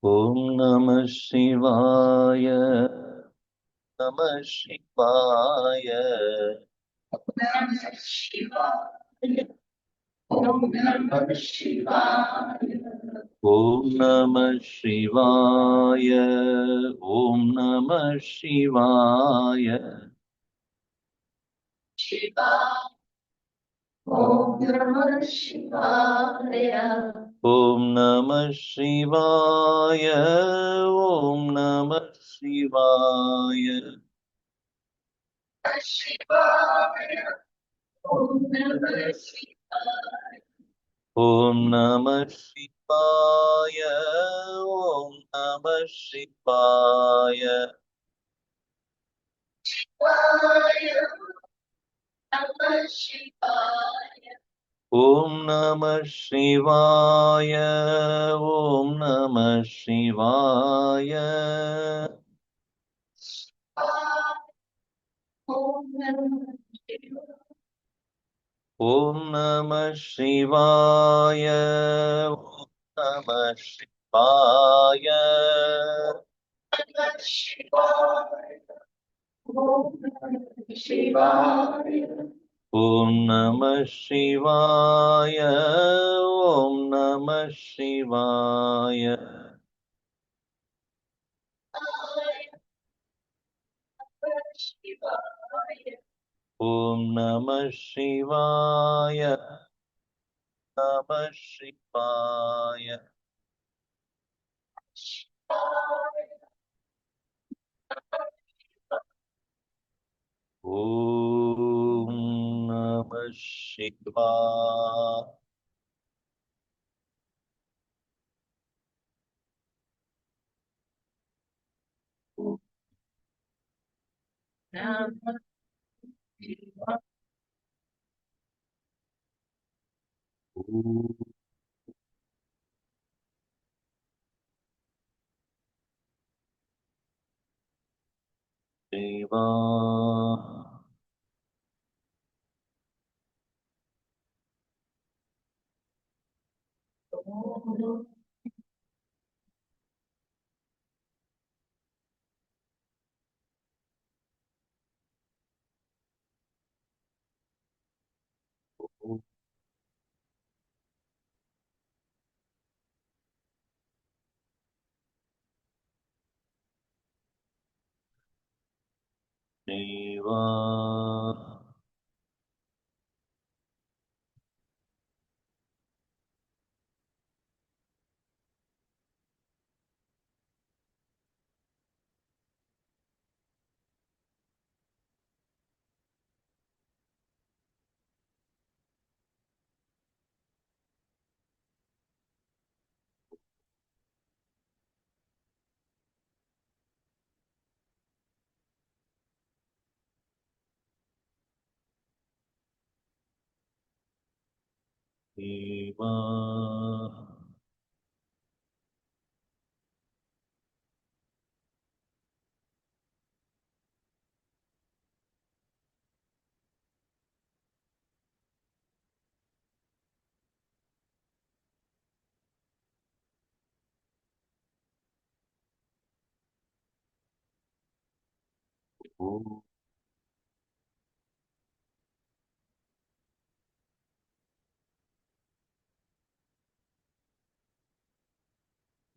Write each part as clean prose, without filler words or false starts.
ॐ नमः शिवाय नमः शिवाय नमः शिवाय ॐ नमः शिवाय ॐ नमः शिवाय ॐ नमः शिवाय शिवाय ॐ नमः शिवाय ॐ नमः शिवाय ॐ नमः शिवाय शिवाय ॐ नमः शिवाय ॐ नमः शिवाय ॐ नमः शिवाय शिवाय नमः शिवाय ॐ नमः शिवाय ॐ नमः शिवाय ॐ नमः शिवाय ॐ नमः शिवाय ॐ नमः शिवाय नमः शिवाय ॐ नमः शिवाय ॐ नमः शिवाय ॐ नमः शिवाय शिवाय ॐ नमः शिवाय नमः शिवाय ॐ नमः शिवाय नमः शिवाय ॐ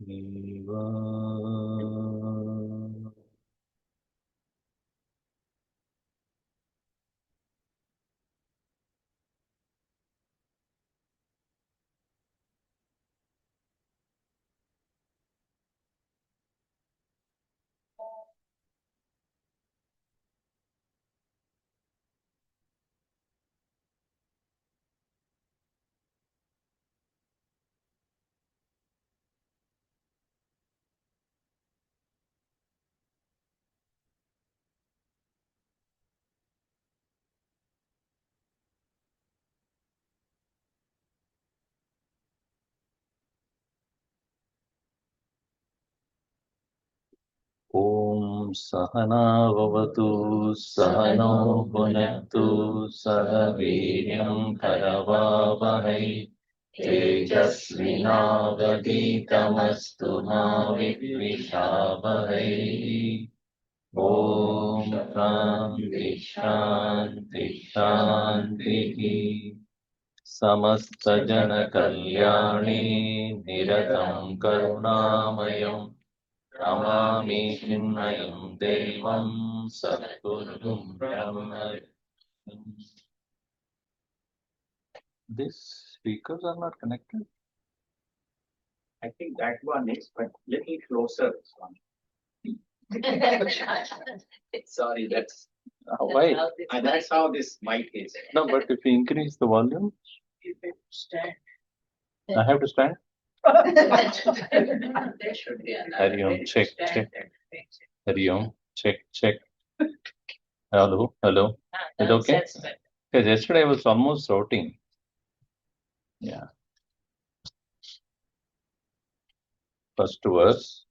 शिवाय ॐ सहनाववतु सहनो भुनक्तु सह वीर्यं करवावहै तेजस्विनावधीतमस्तु मा विद्विषावहै ॐ शान्ति शान्ति शान्तिः समस्तजनकल्याणे निरतं करुणामयं नमामि चिन्मयं देवं सद्गुरुं ब्रह्म. These speakers are not connected. I think that one is, but little closer. Sorry, that's Why? that's how this mic is. No, but if you increase the volume, Stand. I have to stand. There should be another. Hari Om, check, check. Hari Om, check, check. Hello, hello. Is it okay? Because yesterday I was almost shouting. Yeah. First verse.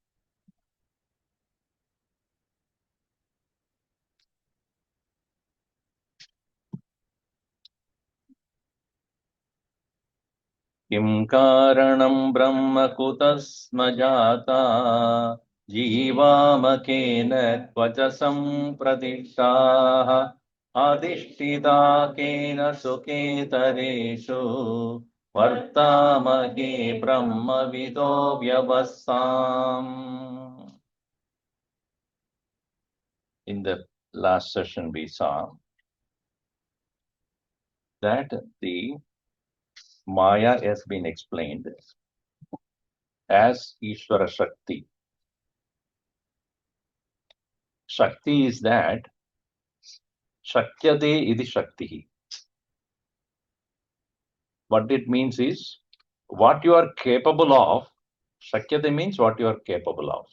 Kim karanam brahma kutasma jata जीवामकेन क्वचसं प्रतिष्ठाः अधिष्ठिता cane सुकेतरेषु वर्तामहे ब्रह्मविदो व्यवस्ताम्. In the last session we saw that the Maya has been explained as Ishvara Shakti. Shakti is that Shakyate iti Shakti. What it means is what you are capable of. Shakyate means what you are capable of.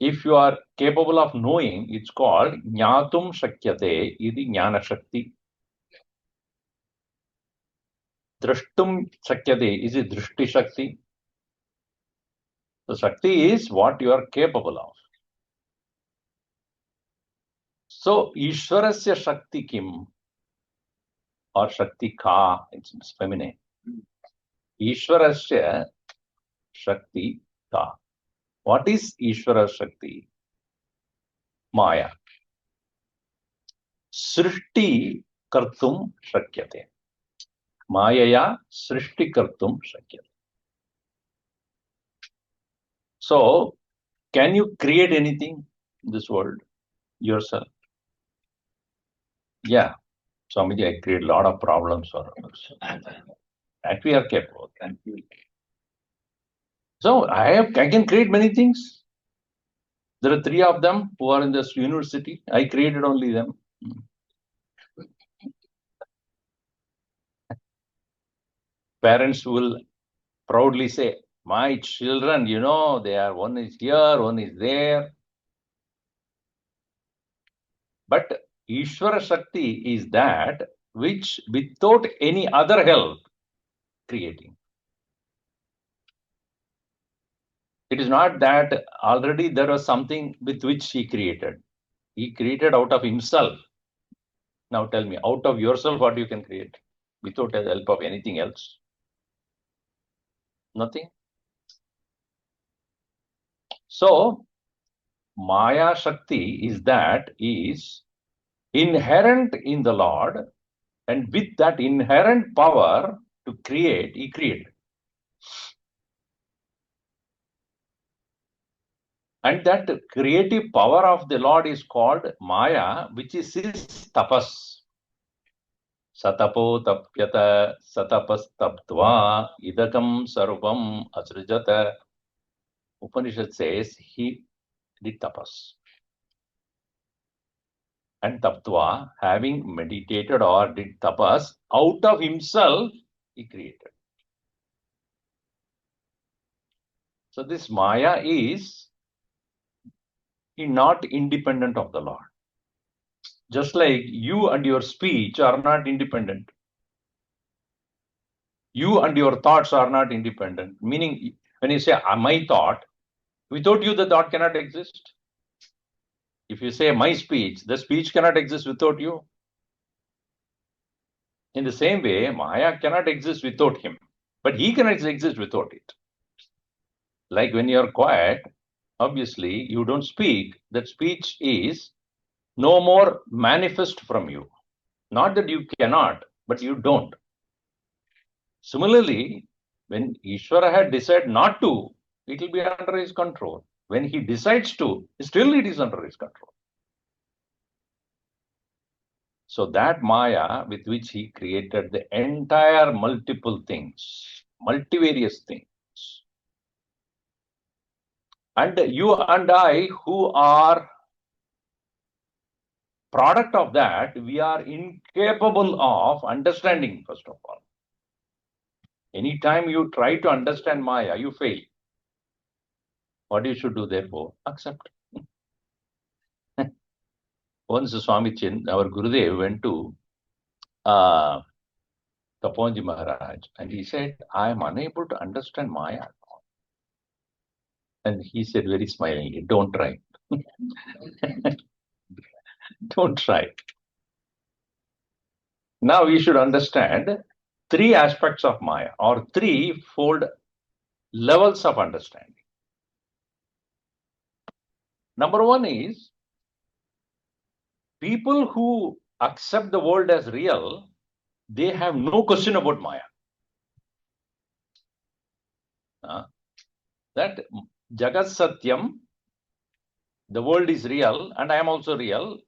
If you are capable of knowing, it's called Jnatum Shakyate iti Jnana Shakti. Drashtum Shakyate is a Drishti Shakti. So Shakti is what you are capable of. So Ishwarasya Shakti Kim or Shakti Ka, it's feminine. Ishwarasya Shakti Ka. What is Ishvara Shakti? Maya. Srishti kartum shakyate. Mayaya srishti kartum shakyate. So, can you create anything in this world yourself? Yeah. Swamiji, I create a lot of problems for us. That we are capable. So, I can create many things. There are 3 of them who are in this university. I created only them. Parents will proudly say, my children, they are one is here, one is there. But Ishvara Shakti is that which without any other help creating. It is not that already there was something with which he created. He created out of himself. Now tell me, out of yourself, what you can create without the help of anything else? Nothing. So, Maya Shakti is that is inherent in the Lord, and with that inherent power to create, he created. And that creative power of the Lord is called Maya, which is his tapas. Satapo tapyata satapas taptva idakam sarvam asrijata. Upanishad says he did tapas. And taptva, having meditated or did tapas, out of himself he created. So this Maya is not independent of the Lord. Just like you and your speech are not independent. You and your thoughts are not independent. Meaning, when you say my thought, without you the thought cannot exist. If you say my speech, the speech cannot exist without you. In the same way, Maya cannot exist without him, but he cannot exist without it. Like when you are quiet, obviously you don't speak. That speech is no more manifest from you. Not that you cannot, but you don't. Similarly, when Ishvara had decided not to, it will be under his control. When he decides to, still it is under his control. So that Maya with which he created the entire multiple things, multivarious things. And you and I who are product of that, we are incapable of understanding, first of all. Anytime you try to understand Maya, you fail. What you should do, therefore? Accept. Once Swami Chin, our Gurudev, went to Taponji Maharaj and he said, I am unable to understand Maya. And he said very smilingly, don't try. Don't try. Now we should understand three aspects of Maya or three-fold levels of understanding. Number one is people who accept the world as real, they have no question about Maya. That Jagat Satyam, the world is real and I am also real.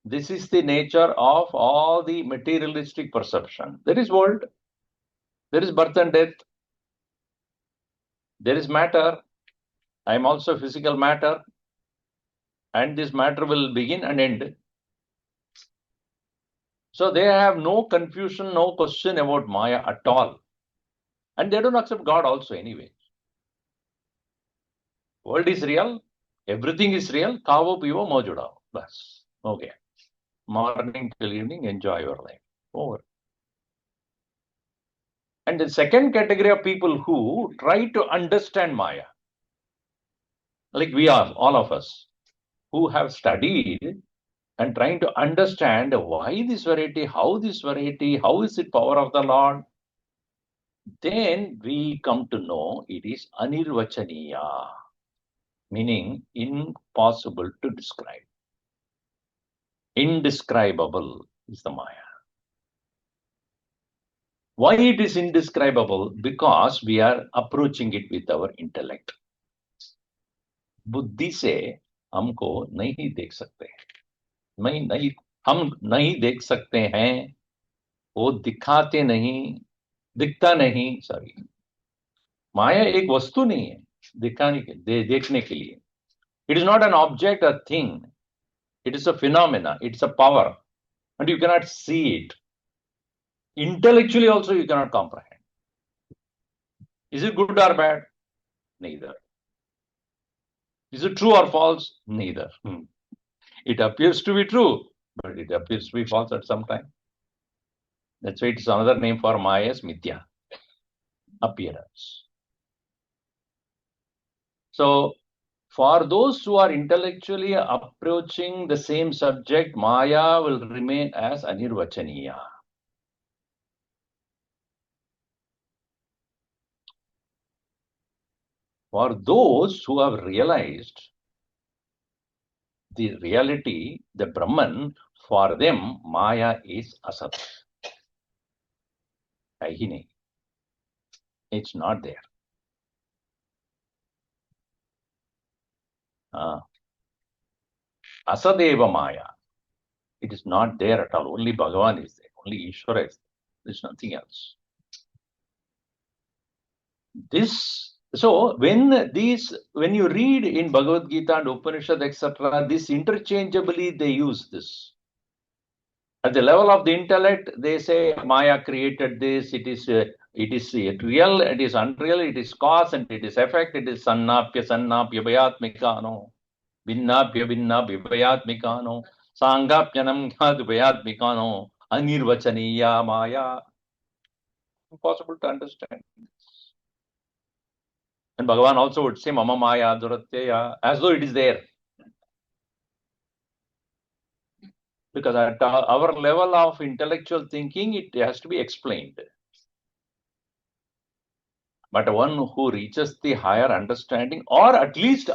This is the nature of all the materialistic perception. There is world, there is birth and death, there is matter. I am also physical matter, and this matter will begin and end. So they have no confusion, no question about Maya at all. And they don't accept God also anyway. World is real, everything is real, Kavo Pivo Mojuda. Bas. Okay. Morning till evening, enjoy your life. Over. And the second category of people who try to understand Maya, like we are, all of us, who have studied and trying to understand why this variety, how is it power of the Lord, then we come to know it is anirvachaniya, meaning impossible to describe. Indescribable is the Maya. Why it is indescribable? Because we are approaching it with our intellect. बुद्धि से हमको नहीं देख सकते, नहीं हम नहीं देख सकते हैं, वो दिखाते नहीं, दिखता नहीं, सॉरी, माया एक वस्तु नहीं है दिखाने के देखने के लिए. It is not an object, a thing. It is a phenomena. It's a power. And you cannot see it. Intellectually also you cannot comprehend. Is it good or bad? Neither. Is it true or false? Neither. It appears to be true, but it appears to be false at some time. That's why it's another name for Maya is Mithya. Appearance. So, for those who are intellectually approaching the same subject, Maya will remain as Anirvachaniya. For those who have realized the reality, the Brahman, for them, Maya is Asat. Ahine. It's not there. Asadeva Maya. It is not there at all. Only Bhagavan is there. Only Ishvara is there. There's nothing else. So when you read in Bhagavad Gita and Upanishad, etc., this interchangeably they use this. At the level of the intellect, they say Maya created this. It is real. It is unreal. It is cause and it is effect. It is sannapya bhayatmikano, vinnapya bhayatmikano, sangapyanam bhayatmikano, anirvachaniya Maya. Impossible to understand. And Bhagavan also would say Mama Maya Duratya, as though it is there. Because at our level of intellectual thinking, it has to be explained. But one who reaches the higher understanding, or at least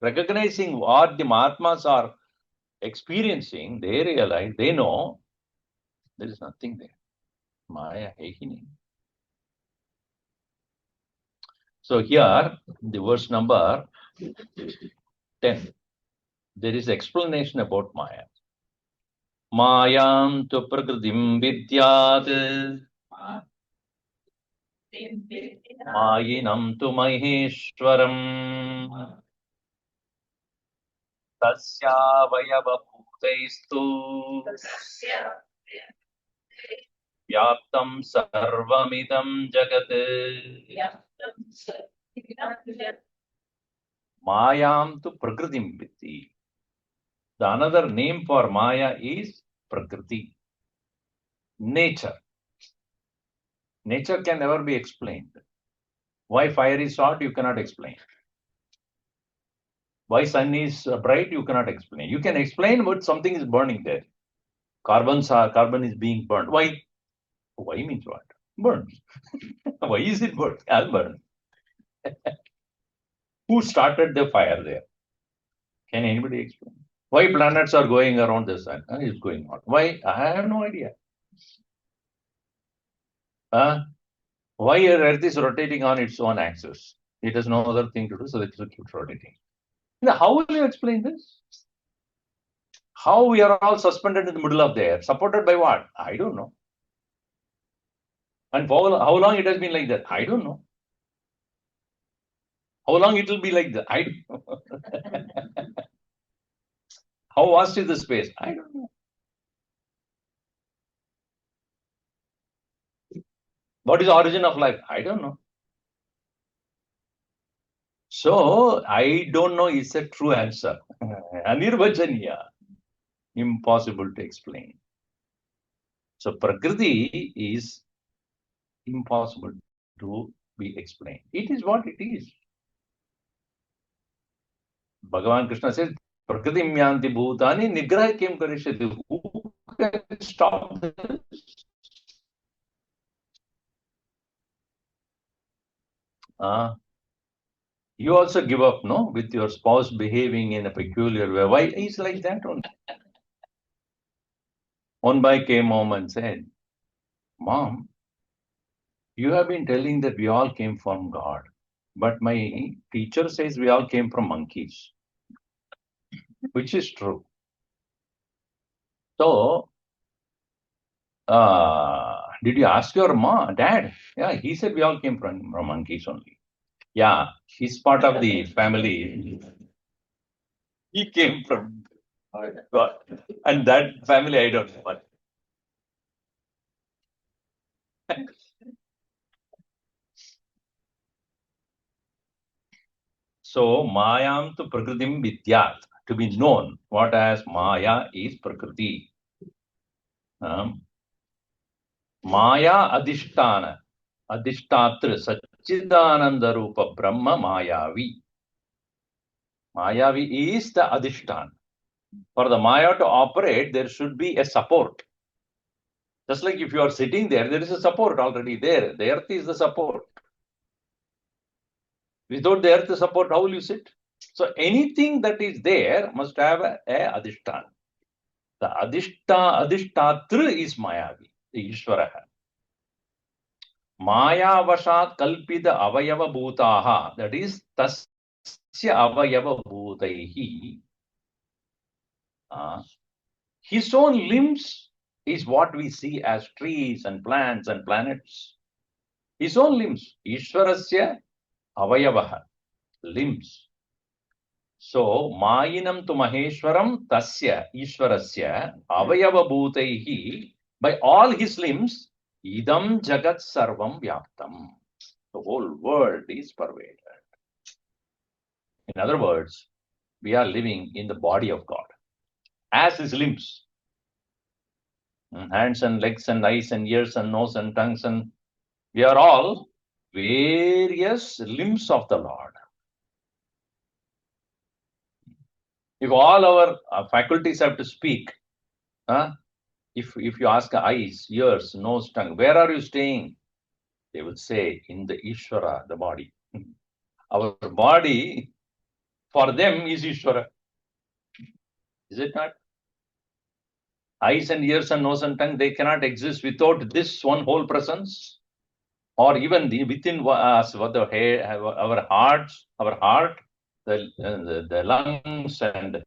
recognizing what the Mahatmas are experiencing, they realize, they know there is nothing there. Maya Hehini. So here, the verse number 10, there is explanation about Maya. Mayam tu prakritim vidyat Mayinam tu maheshwaram Tasya vayabhutaistu Vyaptam sarvamidam jagat Mayam tu prakritim vidyat. The another name for Maya is Prakriti. Nature. Nature can never be explained. Why fire is hot, you cannot explain. Why sun is bright, you cannot explain. You can explain, but something is burning there. Carbon is being burned. Why? Why means what? Burns. Why is it burnt? I'll burn. Who started the fire there? Can anybody explain? Why planets are going around the sun? It's going on. Why? I have no idea. Why Earth is rotating on its own axis? It has no other thing to do, so it keeps rotating. Now, how will you explain this? How we are all suspended in the middle of the air? Supported by what? I don't know. And for how long it has been like that? I don't know. How long it will be like that? I don't know. How vast is the space? I don't know. What is the origin of life? I don't know. So, I don't know is a true answer. Anirvachaniya. Impossible to explain. So, Prakriti is impossible to be explained. It is what it is. Bhagavan Krishna says, Prakritim yanti bhutani nigraha kim karishyati. Who can stop this? You also give up, no? With your spouse behaving in a peculiar way. Why is like that only? One boy came home and said, Mom, you have been telling that we all came from God. But my teacher says we all came from monkeys. Which is true. So, did you ask your dad? Yeah, he said we all came from monkeys only. Yeah, he's part of the family. He came from God. And that family, I don't know what. So, Mayam tu Prakritim Vidyat, to be known. What as Maya is Prakriti. Maya Adhishtana, Adhishtatra, Satchidananda Rupa Brahma Mayavi. Mayavi is the Adhishtan. For the Maya to operate, there should be a support. Just like if you are sitting there, there is a support already there. The earth is the support. Without the earth support, how will you sit? So anything that is there must have a Adhishtan. The Adhishtatra is Mayavi, the Ishvaraha. Maya Vashat Kalpida Avayava Bhutaha, that is Tasya Avayava Bhutaihi. His own limbs is what we see as trees and plants and planets. His own limbs, Ishwarasya Avayavaha, limbs. So, Mayinam tu Maheshwaram Tasya Ishwarasya Avayava Bhutaihi, by all his limbs, Idam Jagat Sarvam Vyaptam. The whole world is pervaded. In other words, we are living in the body of God as his limbs. Hands and legs and eyes and ears and nose and tongues, and we are all various limbs of the Lord. If all our faculties have to speak, If you ask eyes, ears, nose, tongue, where are you staying? They will say in the Ishvara, the body. Our body, for them, is Ishvara. Is it not? Eyes and ears and nose and tongue, they cannot exist without this one whole presence. Or even within us, what the hair, our heart, the lungs, and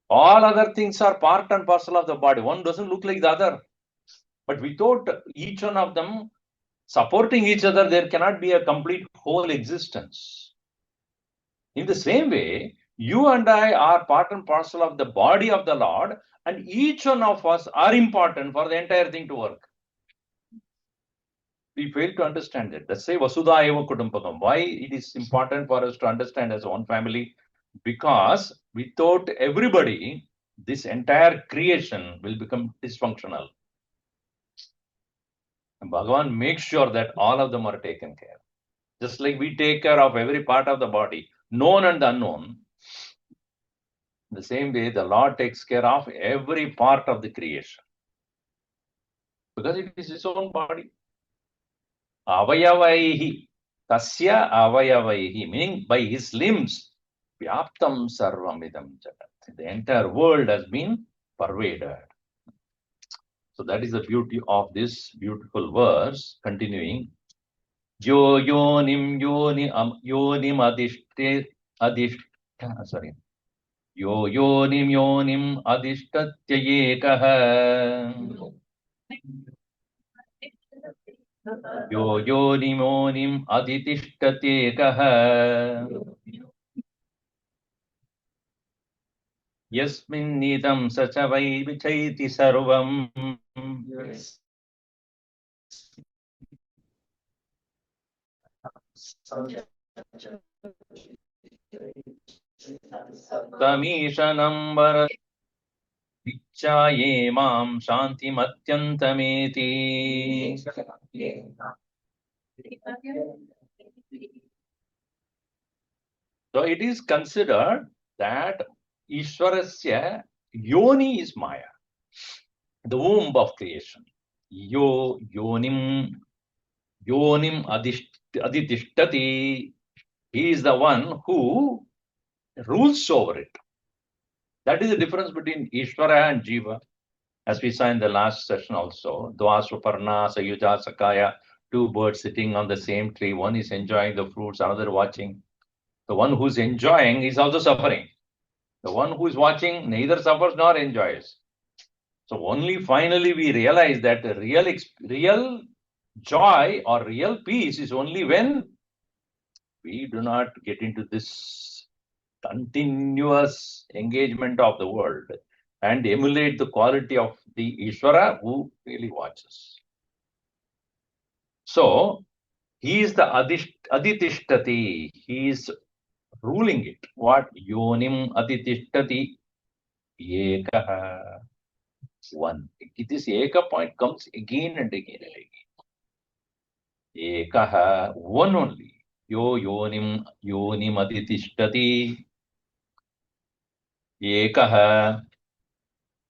all other things are part and parcel of the body. One doesn't look like the other. But without each one of them supporting each other, there cannot be a complete whole existence. In the same way, you and I are part and parcel of the body of the Lord, and each one of us are important for the entire thing to work. We fail to understand it. Let's say Vasudha Eva Kutumbakam. Why it is important for us to understand as one family? Because without everybody, this entire creation will become dysfunctional. And Bhagavan makes sure that all of them are taken care of. Just like we take care of every part of the body, known and unknown, the same way the Lord takes care of every part of the creation. Because it is his own body. Avayavaihi, tasya avayavaihi, meaning by his limbs, vyaptam sarvamidam jagat. The entire world has been pervaded. So that is the beauty of this beautiful verse, continuing. Yo yonim yonim sorry. Yo yonim adishtatya ekah. Yo yonim aditishtate ekah. Yasmin nidam sachavai vichaiti sarvam. Tamishanambara vichaye mam shanti matyantameti. So it is considered that Ishwarasya yoni is Maya, the womb of creation. Yonim aditishhtati. He is the one who rules over it. That is the difference between Ishvara and Jiva. As we saw in the last session also, Dvasvaparna, Sayuja, Sakaya, two birds sitting on the same tree. One is enjoying the fruits, another watching. The one who's enjoying is also suffering. The one who is watching neither suffers nor enjoys. So only finally we realize that the real joy or real peace is only when we do not get into this continuous engagement of the world and emulate the quality of the Ishvara who really watches. So he is the Aditishtati. He is ruling it. What? Yonim Aditishtati Ekaha. One. This Eka point comes again and again and again. Ekaha, one only. Yo yonim aditishtati Ekaha.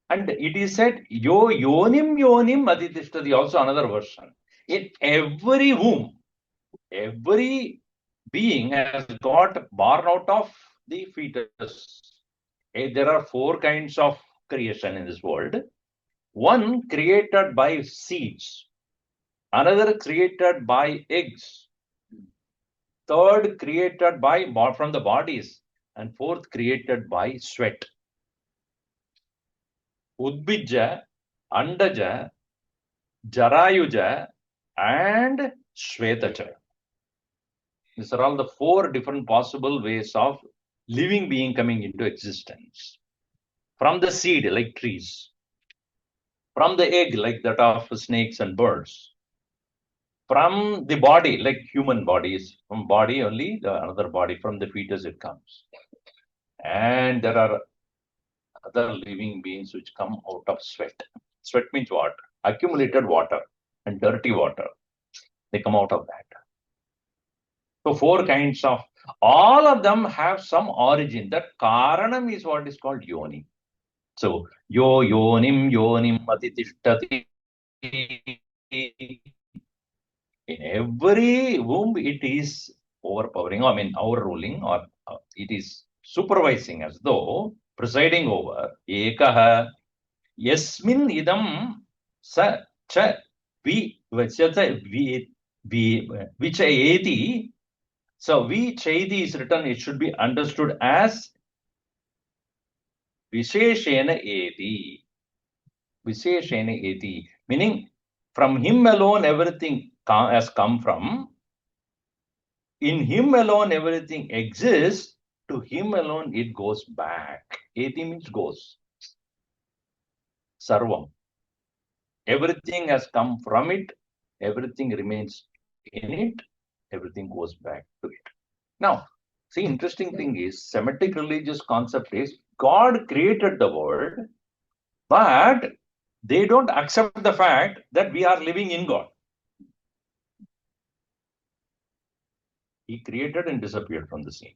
And it is said, Yo yonim aditishtati, also another version. In every womb, every being has got born out of the fetus. There are four kinds of creation in this world. One created by seeds, another created by eggs, third created by from the bodies, and fourth created by sweat. Udbija, Andaja, Jarayuja, and Shvetacha. These are all the four different possible ways of living being coming into existence. From the seed, like trees. From the egg, like that of snakes and birds. From the body, like human bodies. From body only, the another body, from the fetus it comes. And there are other living beings which come out of sweat. Sweat means what? Accumulated water and dirty water. They come out of that. So four kinds of, all of them have some origin. That Karanam is what is called Yoni. So, yo yonim atitishtati. In every womb, it is overpowering, I mean, overruling, or it is supervising as though presiding over. Ekaha yasmin idam sa cha vi vachata vi vichayeti. So vichayeti is written, it should be understood as visheshena eti. Visheshena eti. Meaning, from him alone everything has come from. In him alone everything exists. To him alone it goes back. Eti means goes. Sarvam. Everything has come from it. Everything remains in it. Everything goes back to it. Now, see, interesting thing is, Semitic religious concept is God created the world, but they don't accept the fact that we are living in God. He created and disappeared from the scene.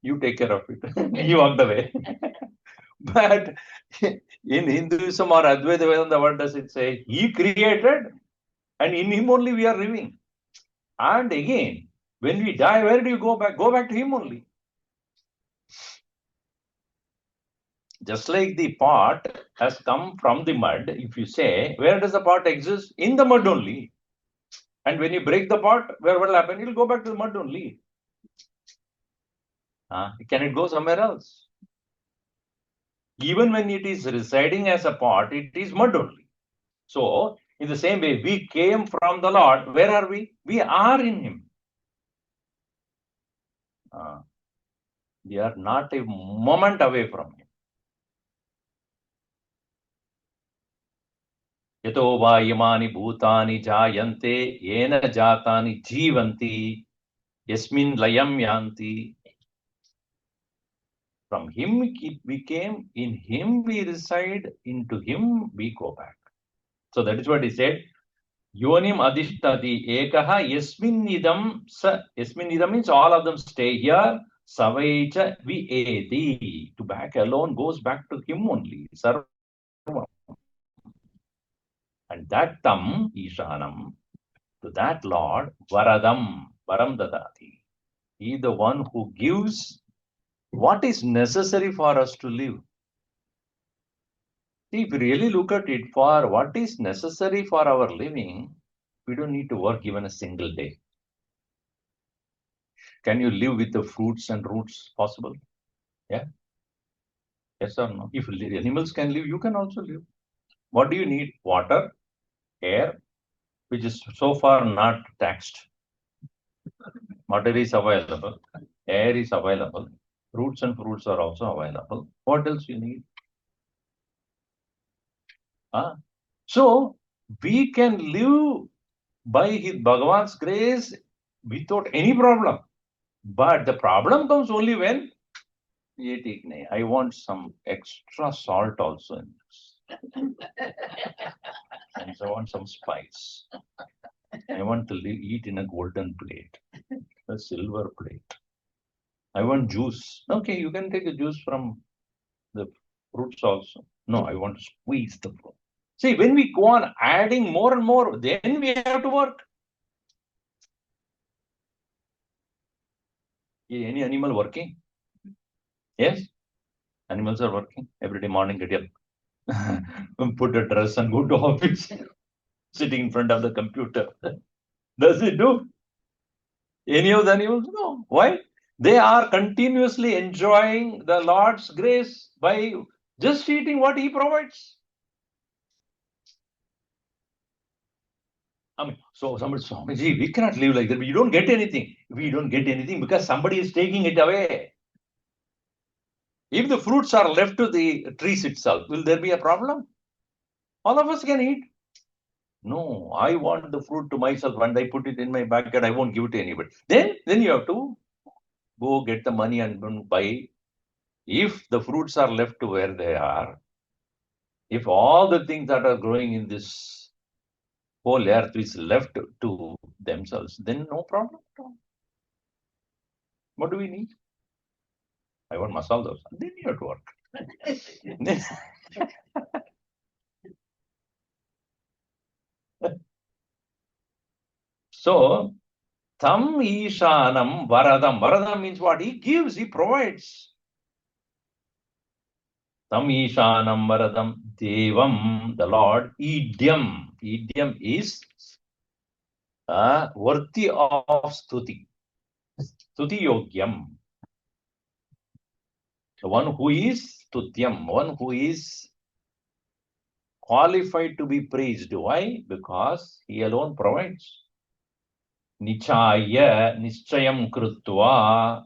You take care of it. He walked away. But in Hinduism or Advaita Vedanta, what does it say? He created, and in him only we are living. And again, when we die, where do you go back? Go back to him only. Just like the pot has come from the mud, if you say, where does the pot exist? In the mud only. And when you break the pot, where will happen? It will go back to the mud only. Can it go somewhere else? Even when it is residing as a pot, it is mud only. So, in the same way, we came from the Lord. Where are we? We are in him. We are not a moment away from him. Yato va yamani bhutani jayante yena jatani jivanti yasmin layam yanti. From him we came, in him we reside, into him we go back. So that is what he said. Yonim adishtati ekaha yasmin idam sa. Yasmin idam means all of them stay here. Savaicha vieti. To back alone goes back to him only. Sarvam. And that tam ishanam, to that Lord, varadam, varam dadati. He is the one who gives what is necessary for us to live. See, if we really look at it, for what is necessary for our living, we don't need to work even a single day. Can you live with the fruits and roots possible? Yeah? Yes or no? If animals can live, you can also live. What do you need? Water, air, which is so far not taxed. Water is available, air is available, roots and fruits are also available. What else you need? So, we can live by his Bhagavan's grace without any problem. But the problem comes only when I want some extra salt also in this. And I want some spice. I want to eat in a golden plate, a silver plate. I want juice. Okay, you can take a juice from the fruits also. No, I want to squeeze the fruit. See, when we go on adding more and more, then we have to work. Is any animal working? Yes, animals are working. Every day morning, get up, put a dress and go to office, sitting in front of the computer. Does it do? Any of the animals? No. Why? They are continuously enjoying the Lord's grace by just eating what He provides. I mean, so somebody, Swamiji, we cannot live like that. We don't get anything. We don't get anything because somebody is taking it away. If the fruits are left to the trees itself, will there be a problem? All of us can eat. No, I want the fruit to myself and I put it in my backyard. I won't give it to anybody. Then you have to go get the money and buy. If the fruits are left to where they are, if all the things that are growing in this whole earth is left to themselves, then no problem at all. What do we need? I want masala dosa. Then you have to work. So, Tam Ishanam Varadam. Varadam means what? He gives, he provides. Tam Ishanam Varadam Devam, the Lord. Idyam. Idyam is worthy of stuti. Stuti yogyam. The one who is stutyam, one who is qualified to be praised. Why? Because he alone provides. Nichaya, nischayam krutva.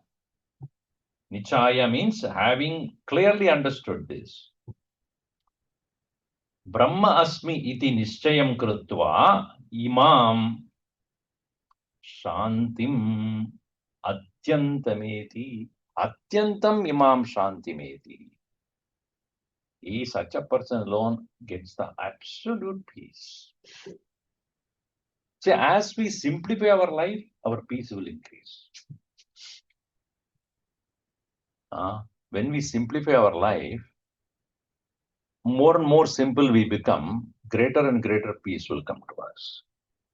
Nichaya means having clearly understood this. Brahma asmi iti nischayam krutva imam shantim atyantameti. Atyantam imam shantimeti. He, such a person alone, gets the absolute peace. So as we simplify our life, our peace will increase. When we simplify our life, more and more simple we become, greater and greater peace will come to us.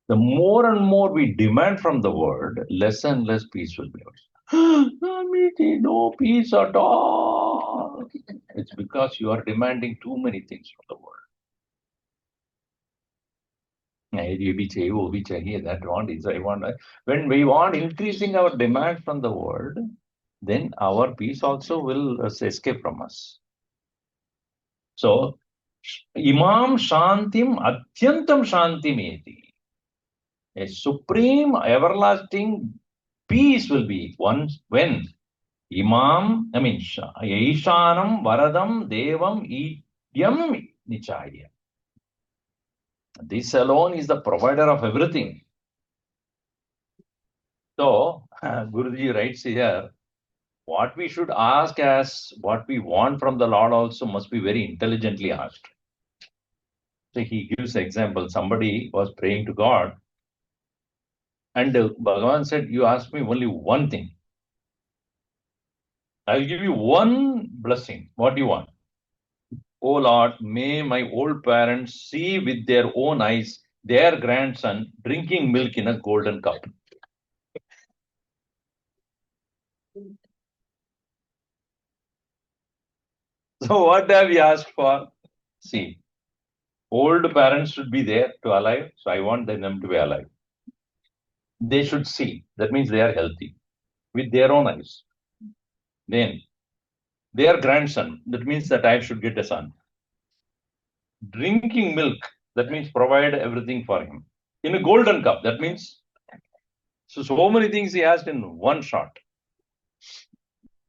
The more and more we demand from the world, less and less peace will be ours. No peace at all. It's because you are demanding too many things from the world. That want is I want. When we want increasing our demand from the world, then our peace also will escape from us. So, Imam Shantim Atyantam Shantimeti. A supreme, everlasting peace will be once when Imam, Ishanam Varadam Devam Idyam Nichaya. This alone is the provider of everything. So, Guruji writes here, what we should ask as what we want from the Lord also must be very intelligently asked. So he gives example. Somebody was praying to God, and Bhagavan said, "You ask me only one thing. I'll give you one blessing. What do you want? Oh Lord, may my old parents see with their own eyes their grandson drinking milk in a golden cup." So what have we asked for? See, old parents should be there to alive. So I want them to be alive. They should see. That means they are healthy with their own eyes. Then their grandson. That means that I should get a son. Drinking milk. That means provide everything for him in a golden cup. That means so many things he asked in one shot.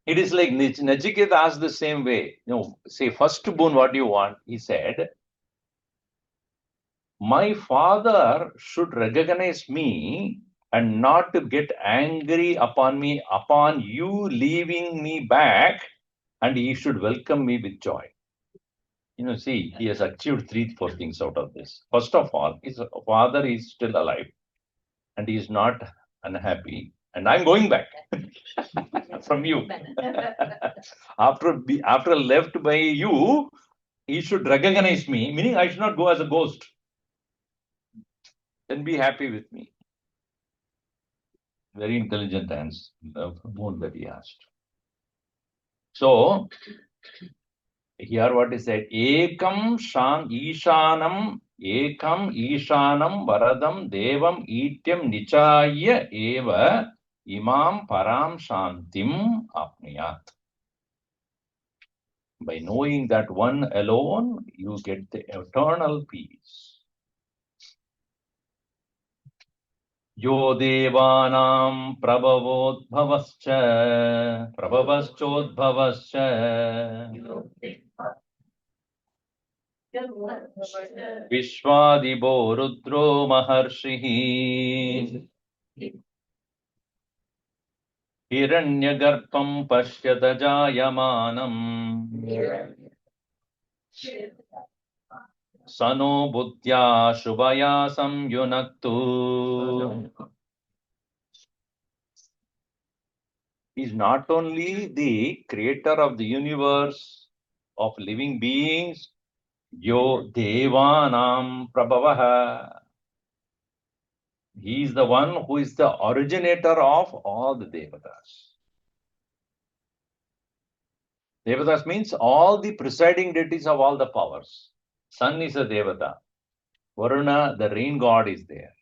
It is like Nachiketa asked the same way. Say firstborn, what do you want? He said, my father should recognize me and not to get angry upon me, upon you leaving me back, and he should welcome me with joy. See, he has achieved 4 things out of this. First of all, his father is still alive and he is not unhappy, and I'm going back from you. After left by you, he should recognize me, meaning I should not go as a ghost. Then be happy with me. Very intelligent answer, more that he asked. So, here what is said, Ekam Ishanam Varadam Devam Ityam Nichaya Eva Imam Param Shantim Apniyat. By knowing that one alone, you get the eternal peace. Yo devanam prabhavaschodbhavascha Vishwadibo Rudro Maharshihi Hiranyagarbham Pashyata Jayamanam Sano Buddhya Shubhaya Samyunaktu. He is not only the creator of the universe, of living beings. Yo Devanam Prabhavaha. He is the one who is the originator of all the Devatas. Devatas means all the presiding deities of all the powers. Sun is a Devata. Varuna, the rain god, is there.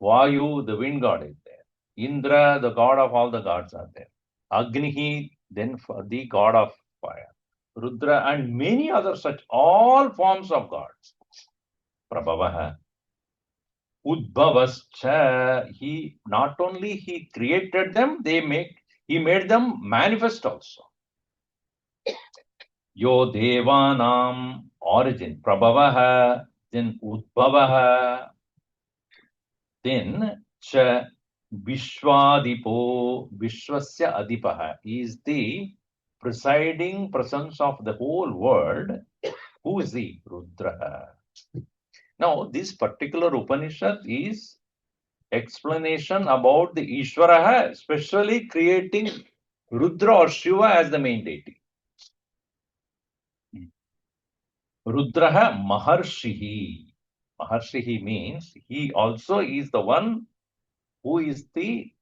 Vayu, the wind god, is there. Indra, the god of all the gods, are there. Agnihi, then for the god of fire. Rudra, and many other such, all forms of gods. Prabhavaha. Udbhavascha, he not only he created them, he made them manifest also. Yo Devanam, origin, Prabhavaha, then Udbhavaha, then Cha Vishwadipo, Vishwasya Adipaha, is the presiding presence of the whole world. Who is the Rudra? Now, this particular Upanishad is explanation about the Ishvara, especially creating Rudra or Shiva as the main deity. Rudraha Maharshihi. Maharshihi means he also is the one who is the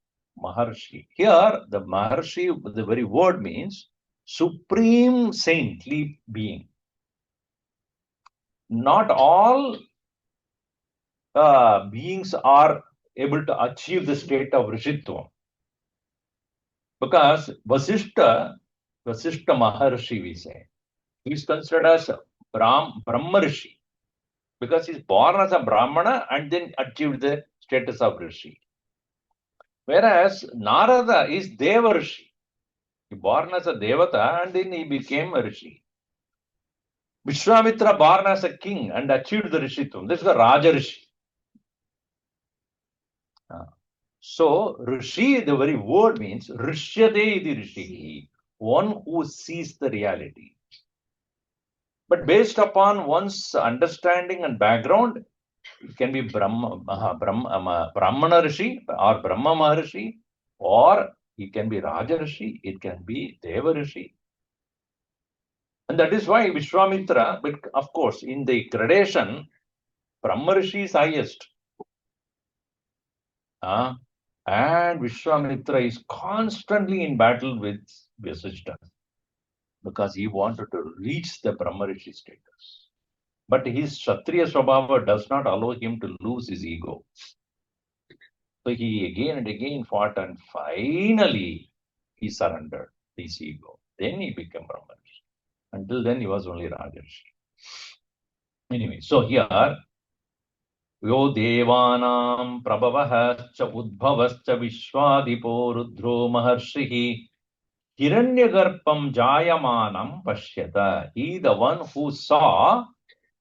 Maharshi. Here, the Maharshi, the very word means supreme saintly being. Not all beings are able to achieve the state of Rishitvam. Because Vasishta Maharshi, we say, he is considered as Brahma Rishi. Because he is born as a Brahmana and then achieved the status of Rishi. Whereas Narada is Deva Rishi. He born as a Devata and then he became a Rishi. Vishwamitra born as a king and achieved the Rishitvam. This is the Raja Rishi. So, Rishi, the very word means Rishyade iti Rishi, one who sees the reality. But based upon one's understanding and background, it can be Brahmana Rishi or Brahma Maharshi, or it can be Raja Rishi, it can be Deva Rishi. And that is why Vishwamitra, but of course, in the gradation, Brahma Rishi is highest. And Vishwamitra is constantly in battle with Vasishta because he wanted to reach the Brahma Rishi status. But his Kshatriya Swabhava does not allow him to lose his ego. So he again and again fought and finally he surrendered his ego. Then he became Brahma Rishi. Until then he was only Rajarshi. Anyway, so here Yo Devanam Prabhavascha Udbhavascha Vishwadipo Rudro Maharshihi Hiranyagarbham Jayamanam Pashyata. He, the one who saw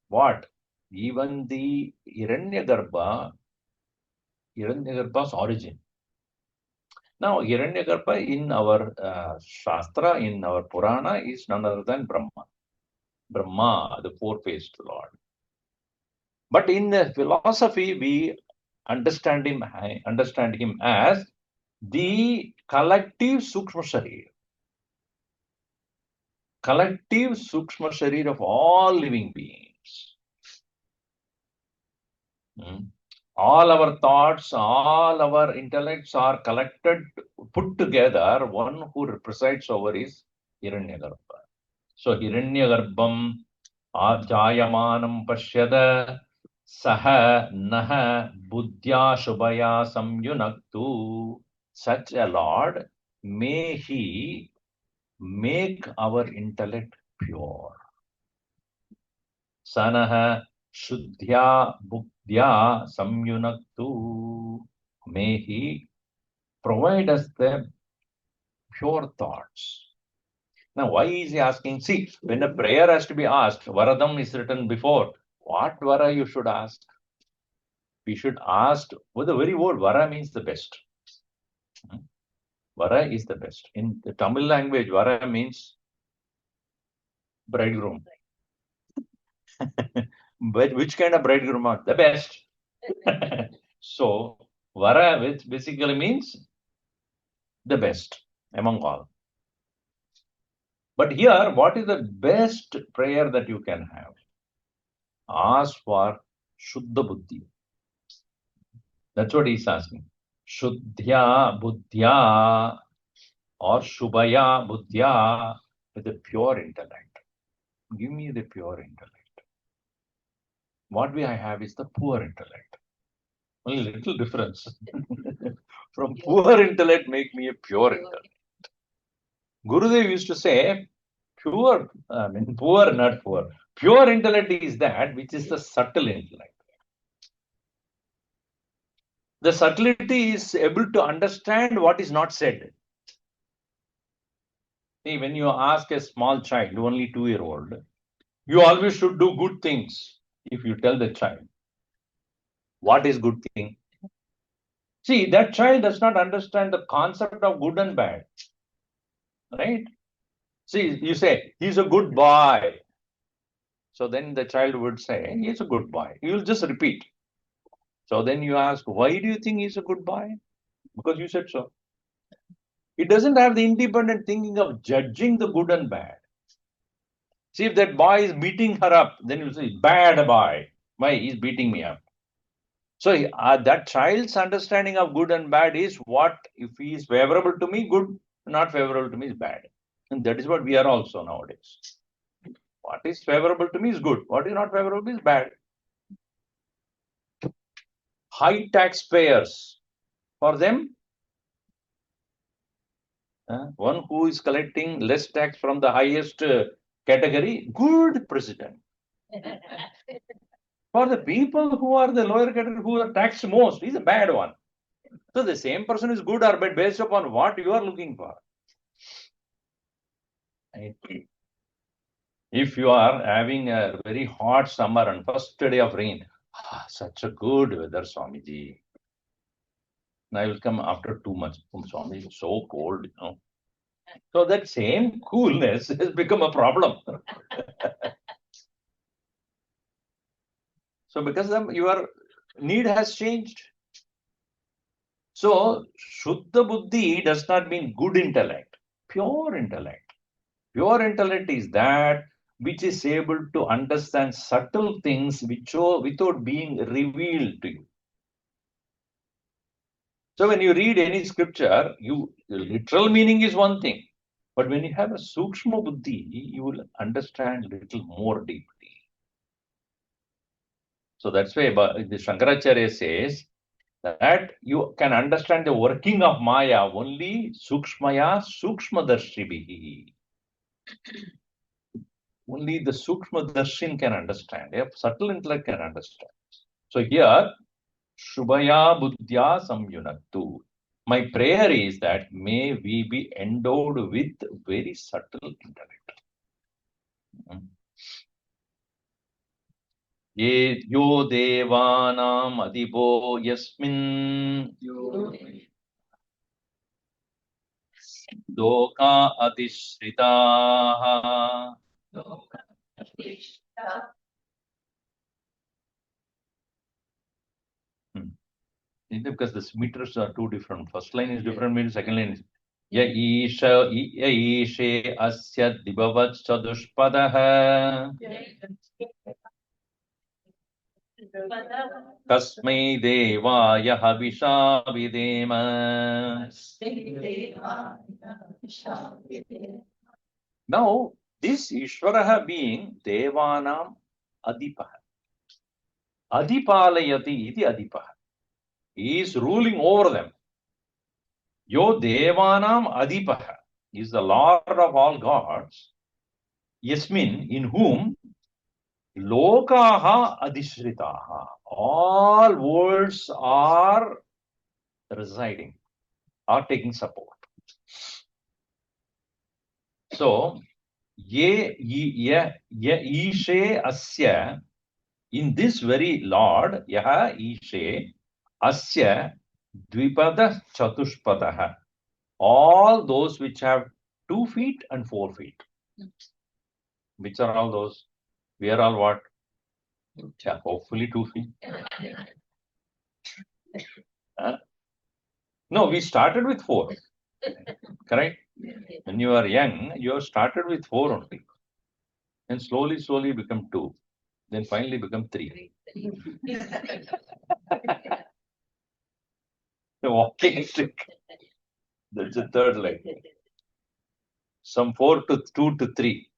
what? Even the Hiranyagarbha's origin. Now, Hiranyagarbha in our Shastra, in our Purana, is none other than Brahma. Brahma, the four-faced Lord. But in the philosophy, we understand him as the collective Sukshma Sharir. Collective Sukshma Sharir of all living beings. All our thoughts, all our intellects are collected, put together. One who presides over is Hiranyagarbha. So Hiranyagarbham Jayamanam Pashyada Saha Naha Buddhya Shubhaya Samyunaktu. Such a Lord, may he make our intellect pure. Sanaha Shuddhya Buddhya Samyunaktu. May he provide us the pure thoughts. Now, why is he asking? See, when a prayer has to be asked, Varadam is written before. What Vara you should ask? We should ask, well, the very word Vara means the best. Vara is the best. In the Tamil language, Vara means bridegroom. But which kind of bridegroom are the best? So, Vara, which basically means the best among all. But here, what is the best prayer that you can have? Ask for Shuddha Buddhi. That's what he's asking. Shuddhya Buddhya or Shubhaya Buddhya, with the pure intellect. Give me the pure intellect. What we have is the poor intellect. Only little difference. From poor intellect, make me a pure intellect. Gurudev used to say, poor, not poor. Pure intellect is that which is the subtle intellect. The subtlety is able to understand what is not said. See, when you ask a small child, only 2-year-old, you always should do good things. If you tell the child, what is good thing? See, that child does not understand the concept of good and bad. Right? See, you say, he's a good boy. So then the child would say, he's a good boy. You will just repeat. So then you ask, why do you think he's a good boy? Because you said so. It doesn't have the independent thinking of judging the good and bad. See, if that boy is beating her up, then you say, bad boy. Why? He's beating me up. So that child's understanding of good and bad is what, if he is favorable to me, good, not favorable to me is bad. And that is what we are also nowadays. What is favorable to me is good. What is not favorable to me is bad. High taxpayers, for them, one who is collecting less tax from the highest category, good president. For the people who are the lower category, who are taxed most, he's a bad one. So the same person is good or bad based upon what you are looking for. If you are having a very hot summer and first day of rain, such a good weather, Swamiji. I will come after 2 months. Swami, it's so cold, So that same coolness has become a problem. So because your need has changed. So Shuddha Buddhi does not mean good intellect, pure intellect. Pure intellect is that which is able to understand subtle things without being revealed to you. So when you read any scripture, the literal meaning is one thing. But when you have a Sukshma Buddhi, you will understand a little more deeply. So that's why the Shankaracharya says that you can understand the working of Maya only Sukshmaya Sukshmadarshibhi. Only the Sukshmadarshin can understand. A subtle intellect can understand. So here, Shubhaya Buddhya Samyunaktu. My prayer is that may we be endowed with very subtle intellect. Ye yo devanam adibo yasmin doka adishritaha. Because the meters are two different. First line is different, means second line is Ya ishe asya dibavat chadushpadaha tasmai devaya havisha videma. Now, this Ishvaraha being Devanam Adipaha. Adipalayati iti Adipaha. He is ruling over them. Yo Devanam Adipaha is the Lord of all gods. Yasmin, in whom Lokaha Adishritaha. All worlds are residing, are taking support. So, ye ishe asya, in this very Lord, yaha ishe asya dvipada chatushpadaha. All those which have 2 feet and 4 feet. Which are all those? We are all what? Yeah, hopefully 2 feet. No, we started with 4. Correct? When you are young, you have started with 4 only. And slowly become 2. Then finally become 3. The walking stick. That's the third leg. Some 4 to 2 to 3.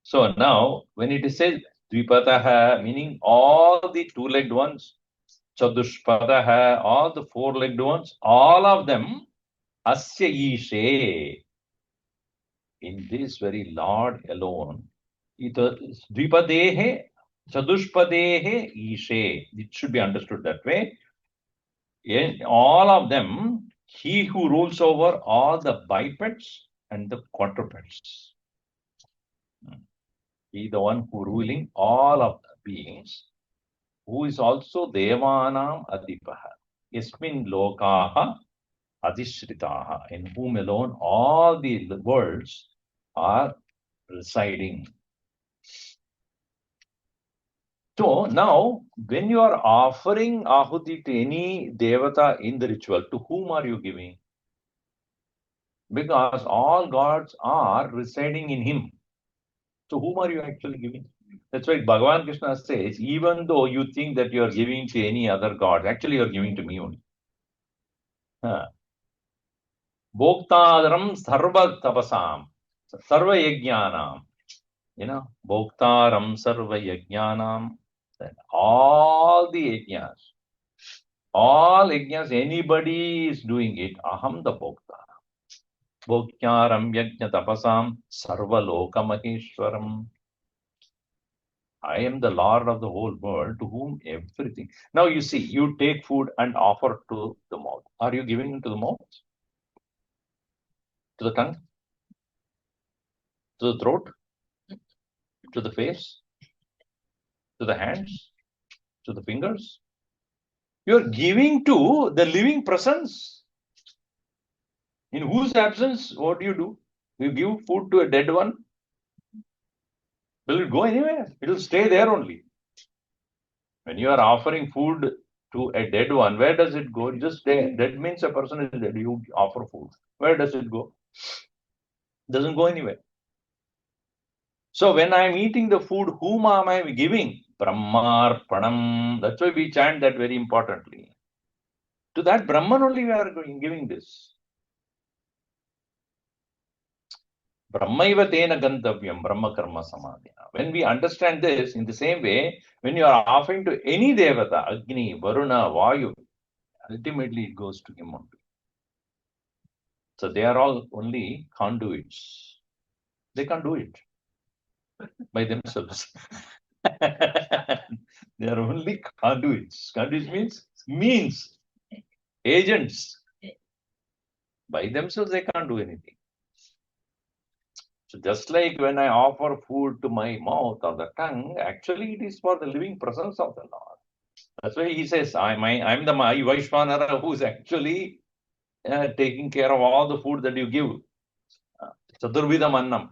So now, when it is said Dvipataha, meaning all the 2-legged ones, Chadushpadaha, all the 4-legged ones, all of them, Asya Ishe, in this very Lord alone, Dvipadehe, Chadushpadehe Ishe. It should be understood that way. In all of them, he who rules over all the bipeds and the quadrupeds. He the one who ruling all of the beings, who is also Devanam Adipaha. Yasmin Lokaha Adhishritaha, in whom alone all the worlds are residing. So now, when you are offering Ahuti to any Devata in the ritual, to whom are you giving? Because all gods are residing in him. So whom are you actually giving? That's why Bhagavan Krishna says, even though you think that you are giving to any other god, actually you are giving to me only. Bhoktadaram sarva tapasam, sarva yajnanam. Bhoktaram sarva yajnanam. All the yajnas, anybody is doing it, aham the bhokta. Bhoktaram yajna tapasam sarva loka maheshwaram. I am the Lord of the whole world, to whom everything. Now you see, you take food and offer to the mouth. Are you giving it to the mouth? To the tongue? To the throat? To the face? To the hands? To the fingers? You are giving to the living presence. In whose absence, what do? You give food to a dead one? Will it go anywhere? It will stay there only. When you are offering food to a dead one, where does it go? Just stay. That means a person is dead. You offer food. Where does it go? Doesn't go anywhere. So when I am eating the food, whom am I giving? Brahmarpanam. That's why we chant that very importantly. To that Brahman only we are giving this. Brahmaiva tena gantavyam, Brahma karma samadhina. When we understand this, in the same way, when you are offering to any devata, Agni, Varuna, Vayu, ultimately it goes to him only. So they are all only conduits. They can't do it by themselves. They are only conduits. Conduits means agents. By themselves, they can't do anything. So just like when I offer food to my mouth or the tongue, actually it is for the living presence of the Lord. That's why he says, I'm the Vaishvanara who is actually taking care of all the food that you give. Chaturvidam annam.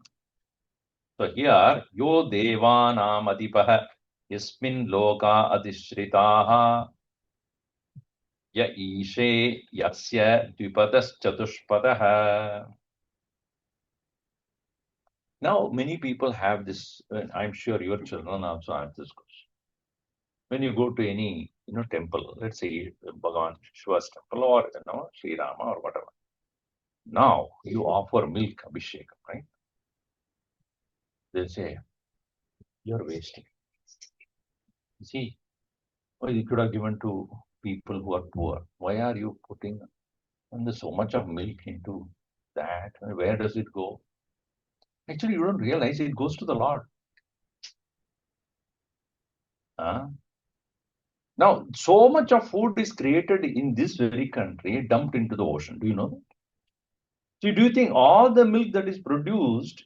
So here, yo devanam adipaha yasmin loka adishritaha ya ishe yasya dvipadas chatushpadaha. Now, many people have this, I'm sure your children also have this question. When you go to any, temple, let's say Bhagavan Shiva's temple or, Sri Rama or whatever. Now, you offer milk, Abhishek, right? They'll say, you're wasting. You see, well, you could have given to people who are poor. Why are you putting there's so much of milk into that? Where does it go? Actually, you don't realize it goes to the Lord. Now, so much of food is created in this very country, dumped into the ocean. Do you know that? So, do you think all the milk that is produced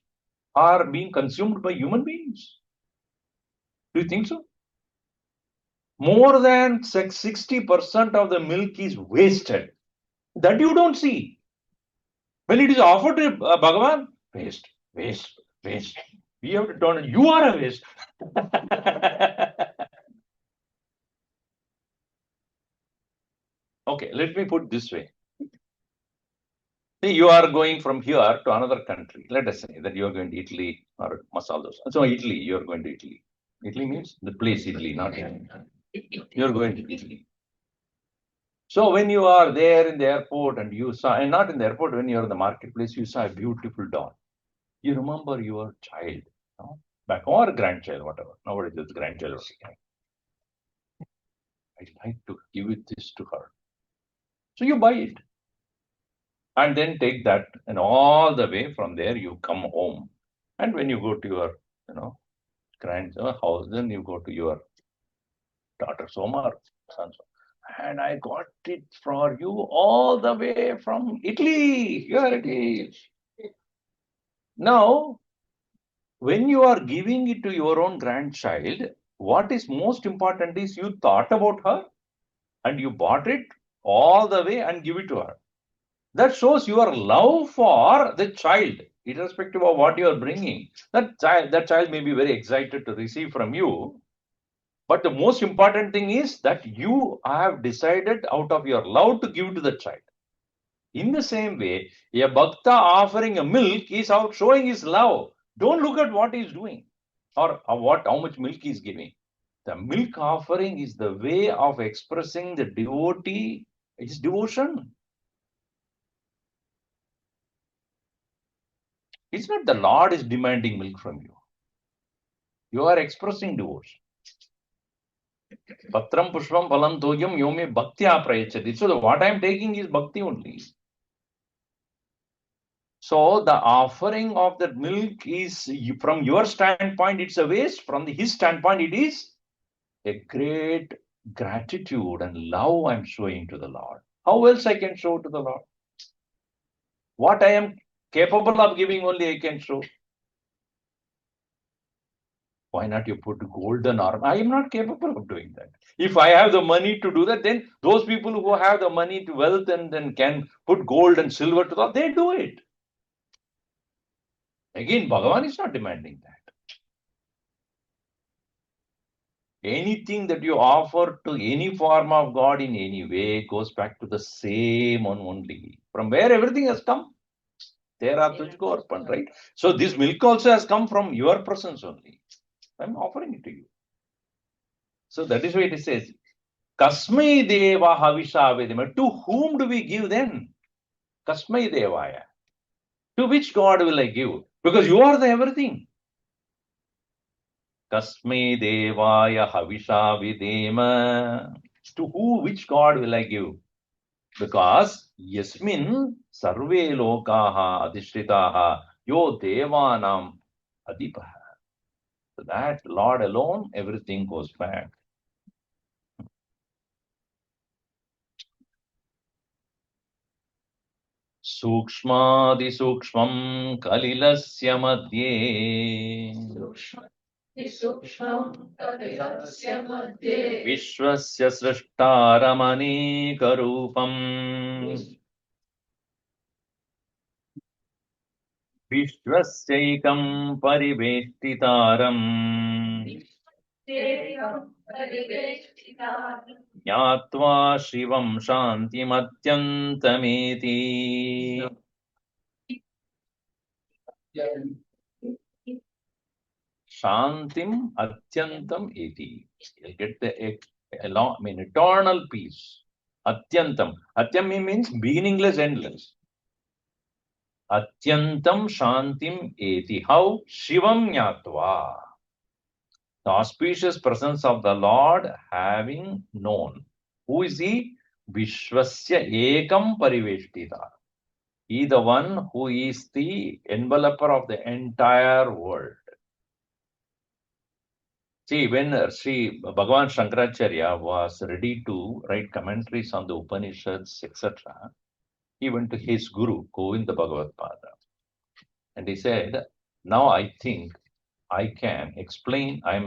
are being consumed by human beings? Do you think so? More than 60% of the milk is wasted. That you don't see. When it is offered to Bhagavan, waste, waste, waste. We have to turn, you are a waste. Okay, let me put this way. See, you are going from here to another country. Let us say that you are going to Italy or masala dosa. So Italy, you are going to Italy. Italy means the place Italy, not Italy. You are going to Italy. So when you are there in the airport and you saw, and not in the airport, when you are in the marketplace, you saw a beautiful dog. You remember your child, no? Back or grandchild, whatever. Nowadays it's grandchild. I'd like to give it this to her. So you buy it and then take that, and all the way from there you come home. And when you go to your, house, then you go to your daughter Soma or son. And I got it for you all the way from Italy. Here it is. Now, when you are giving it to your own grandchild, what is most important is you thought about her and you bought it all the way and give it to her. That shows your love for the child, irrespective of what you are bringing. That child may be very excited to receive from you, but the most important thing is that you have decided out of your love to give to the child. In the same way, a bhakta offering a milk is out showing his love. Don't look at what he is doing or how much milk he is giving. The milk offering is the way of expressing the devotee, his devotion. It's not the Lord is demanding milk from you. You are expressing devotion. Patram pushpam phalam toyam yome bhaktya prayachati. So what I am taking is bhakti only. So the offering of that milk is, from your standpoint, it's a waste. From his standpoint, it is a great gratitude and love I'm showing to the Lord. How else I can show to the Lord? What I am capable of giving only I can show. Why not you put golden armor? I am not capable of doing that. If I have the money to do that, then those people who have the money to wealth and then can put gold and silver to that, they do it. Again, Bhagavan is not demanding that. Anything that you offer to any form of God in any way goes back to the same one only. From where everything has come. There are Tujko Arpan, right? So this milk also has come from your presence only. I'm offering it to you. So that is why it says, Kasmai Deva Havisha Vedima. To whom do we give then? Kasmai Devaya. To which God will I give? Because you are the everything. Kasmai Devaya Havisha Videma. To who, which God will I give? Because Yasmin Sarve Lokaha Adhishritaha Yo Devanam Adipaha. So that Lord alone, everything goes back. Sukshmadisukshmam Kalilasya Madhye Vishwasya Srishtaramanikarupam Vishwasyaitam Pariveshtitaram Jnatva Shivam Shantimatyantameti. Shantim Atyantam eti. You'll get the eternal peace. Atyantam. Atyam means beginningless, endless. Atyantam Shantim eti. How? Shivam Jnatva. The auspicious presence of the Lord having known. Who is he? Vishwasya Ekam Pariveshtita. He the one who is the enveloper of the entire world. See, when Sri Bhagavan Shankaracharya was ready to write commentaries on the Upanishads, etc., he went to his guru, Govinda Bhagavad Pada, and he said, now I think I can explain, I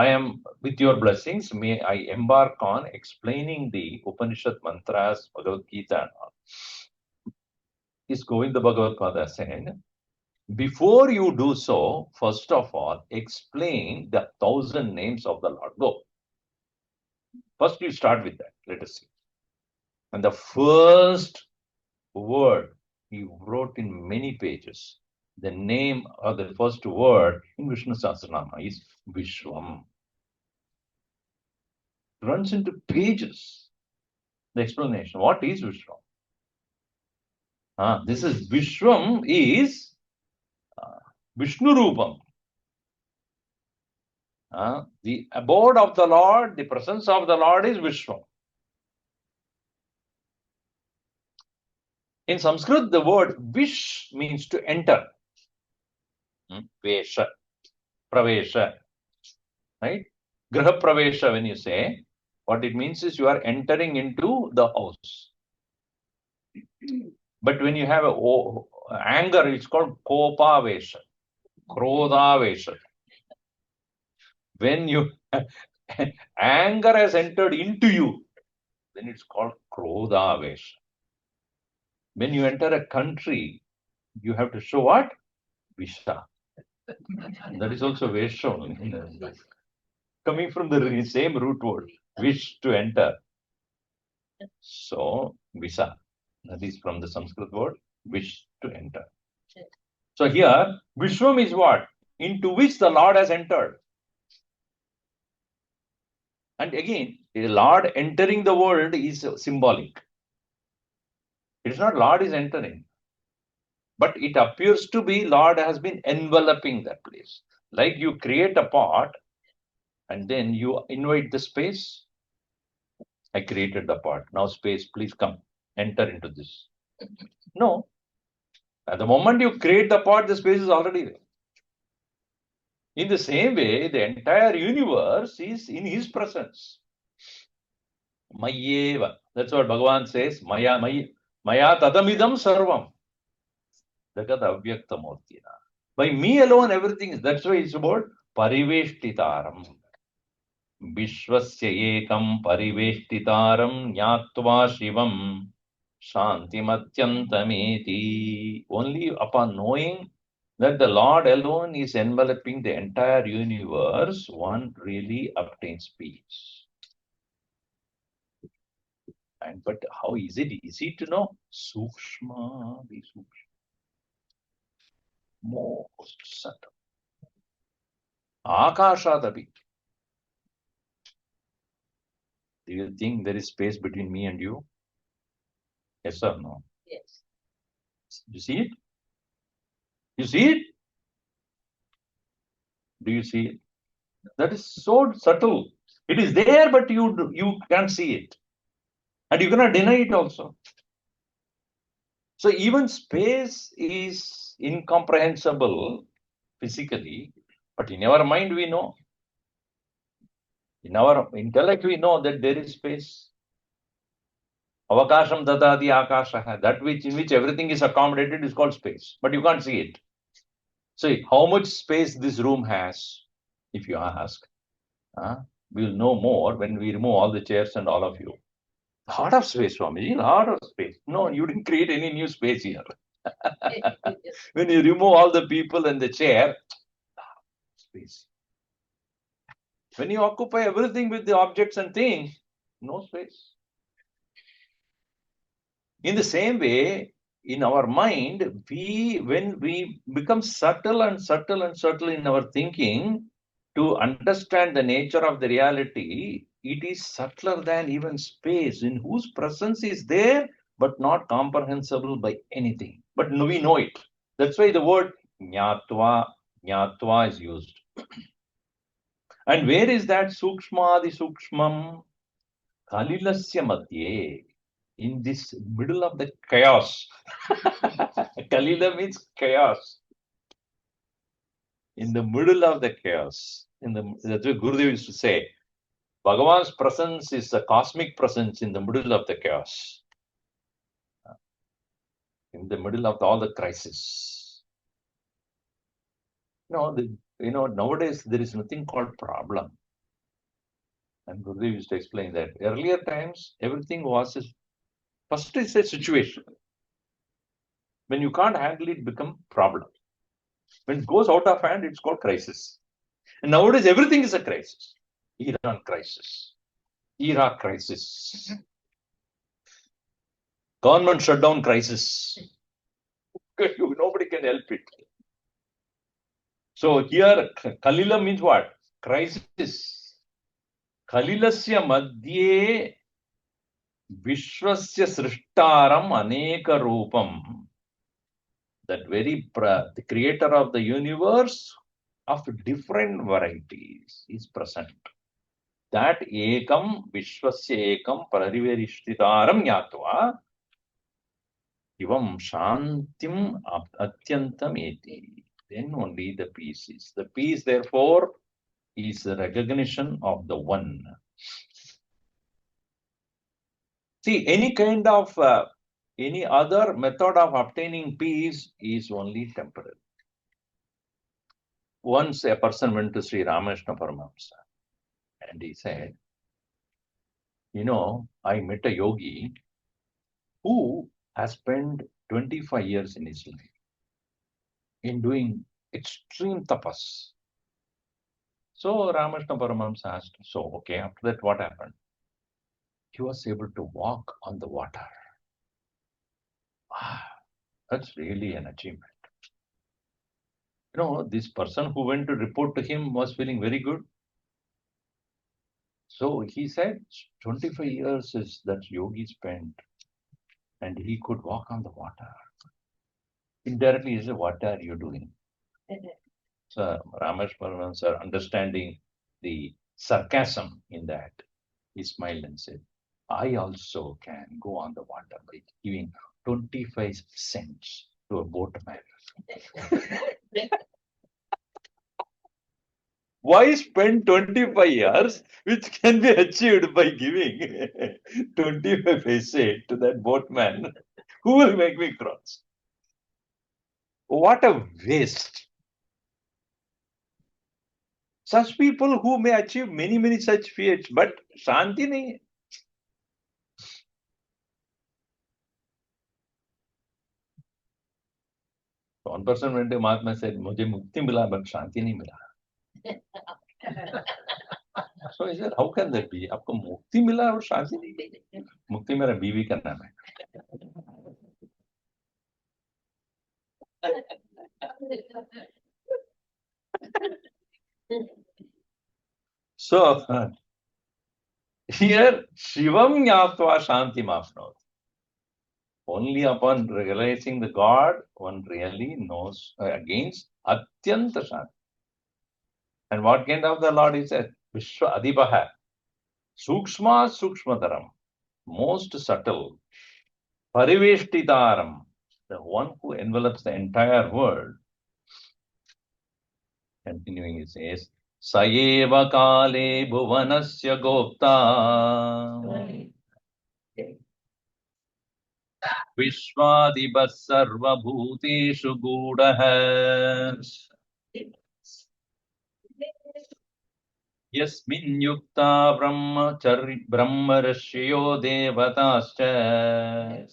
am, with your blessings, may I embark on explaining the Upanishad mantras, Bhagavad Gita and all. Is Govinda Bhagavad Pada said, before you do so, first of all, explain the 1,000 names of the Lord. Go. First, you start with that. Let us see. And the first word He wrote in many pages. The name of the first word in Vishnu Sahasranama is Vishwam. Runs into pages. The explanation. What is Vishwam? This is Vishwam is Vishnu Rupam. The abode of the Lord, the presence of the Lord is Vishwam. In Sanskrit, the word Vish means to enter. Vesha, Pravesha. Right? Graha Pravesha, when you say, what it means is you are entering into the house. But when you have anger, it's called Kopa Vesha, Krodha Vesha. When you anger has entered into you, then it's called Krodha Vesha. When you enter a country, you have to show what? Visha. That is also Vesha. Coming from the same root word, wish to enter. So, Visa. That is from the Sanskrit word, wish to enter. So here, Vishwam is what? Into which the Lord has entered. And again, the Lord entering the world is symbolic. It is not Lord is entering. But it appears to be Lord has been enveloping that place. Like you create a pot and then you invite the space. I created the pot. Now space, please come, enter into this. No. At the moment you create the pot, the space is already there. In the same way, the entire universe is in his presence. Mayeva. That's what Bhagavan says. Maya tadamidam sarvam. Jagat avyaktamurtina. By me alone, everything is. That's why it's about pariveshtitaram. Vishwasya ekam pariveshtitaram nyatva shivam shantimatyantameti. Only upon knowing that the Lord alone is enveloping the entire universe, one really obtains peace. But how is it easy to know? Sukshma, most subtle. Akashadapi. Do you think there is space between me and you? Yes or no? Yes. You see it? You see it? Do you see it? That is so subtle. It is there, but you can't see it. And you cannot deny it also. So even space is incomprehensible physically, but in our mind we know. In our intellect we know that there is space. Avakasham dadadi akasha. That in which everything is accommodated is called space, but you can't see it. See how much space this room has, if you ask. We'll know more when we remove all the chairs and all of you. Lot of space, Swamiji, lot of space. No, you didn't create any new space here. When you remove all the people and the chair, space. When you occupy everything with the objects and things, no space. In the same way, in our mind, when we become subtle and subtle and subtle in our thinking to understand the nature of the reality, it is subtler than even space, in whose presence is there, but not comprehensible by anything. But we know it. That's why the word jnatva is used. And where is that sukshmadi sukshmam? Kalilasya madhye. In this middle of the chaos. Kalila means chaos. In the middle of the chaos. That's what Gurudev used to say. Bhagavan's presence is a cosmic presence in the middle of the chaos. In the middle of all the crisis. Nowadays there is nothing called problem. And Gurudev used to explain that. Earlier times, everything was first is a situation. When you can't handle it, become problem. When it goes out of hand, it's called crisis. And nowadays, everything is a crisis. Iran crisis, Iraq crisis, government shutdown crisis, Nobody can help it. So here, Kalila means what? Crisis. Kalilasya madhye Vishwasya Srishtaram Aneka Rupam. That the creator of the universe of different varieties is present. That Ekam Vishwasya Ekam Parivarishthitaram Yatva Ivam Shantim Atyantam Eti. Then only the peace is. The peace, therefore, is the recognition of the one. See, any other method of obtaining peace is only temporary. Once a person went to Sri Ramakrishna Paramahamsa and he said, I met a yogi who has spent 25 years in his life in doing extreme tapas. So Ramakrishna Paramahamsa asked, so okay, after that what happened? He was able to walk on the water. That's really an achievement. This person who went to report to him was feeling very good. So he said, 25 years is that yogi spent and he could walk on the water. Indirectly, he said, what are you doing? So Ramakrishna Paramahamsa, understanding the sarcasm in that, he smiled and said, I also can go on the water by giving 25 cents to a boatman. Why spend 25 years, which can be achieved by giving 25 paise to that boatman who will make me cross? What a waste. Such people who may achieve many such feats, but Shanti nahi. One person went to Mahatma said, Mujhe mukti mila, but Shanti nahi mila. So he said, how can that be? Aapko mukti mila aur Shanti nahi? Mukti mera biwi ka naam hai. So here, Shivam Nyatva Shanti Mapnot. Only upon realizing the God, one really knows against Atyanta Shanti. And what kind of the Lord is said? Vishwa Adibaha. Sukshma Sukshmataram. Most subtle. Pariveshtitaram. The one who envelops the entire world. Continuing, it says, Sayeva Kale Bhuvanasya Gopta. Vishwadibha Sarva Bhuteshu Gudaha. Yasmin Yukta Brahma Rashyo Devatascha.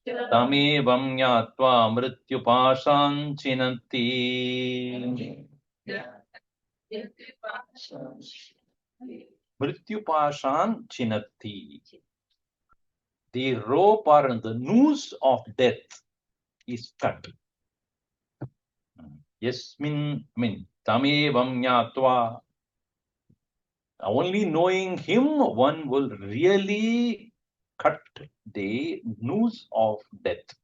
Tamevam Yatva Mrityupashan Chinanti. Mrityupashan Chinati. The rope or the noose of death is cut. Yasmin, Tamevam Yatva. Only knowing him, one will really cut the noose of death.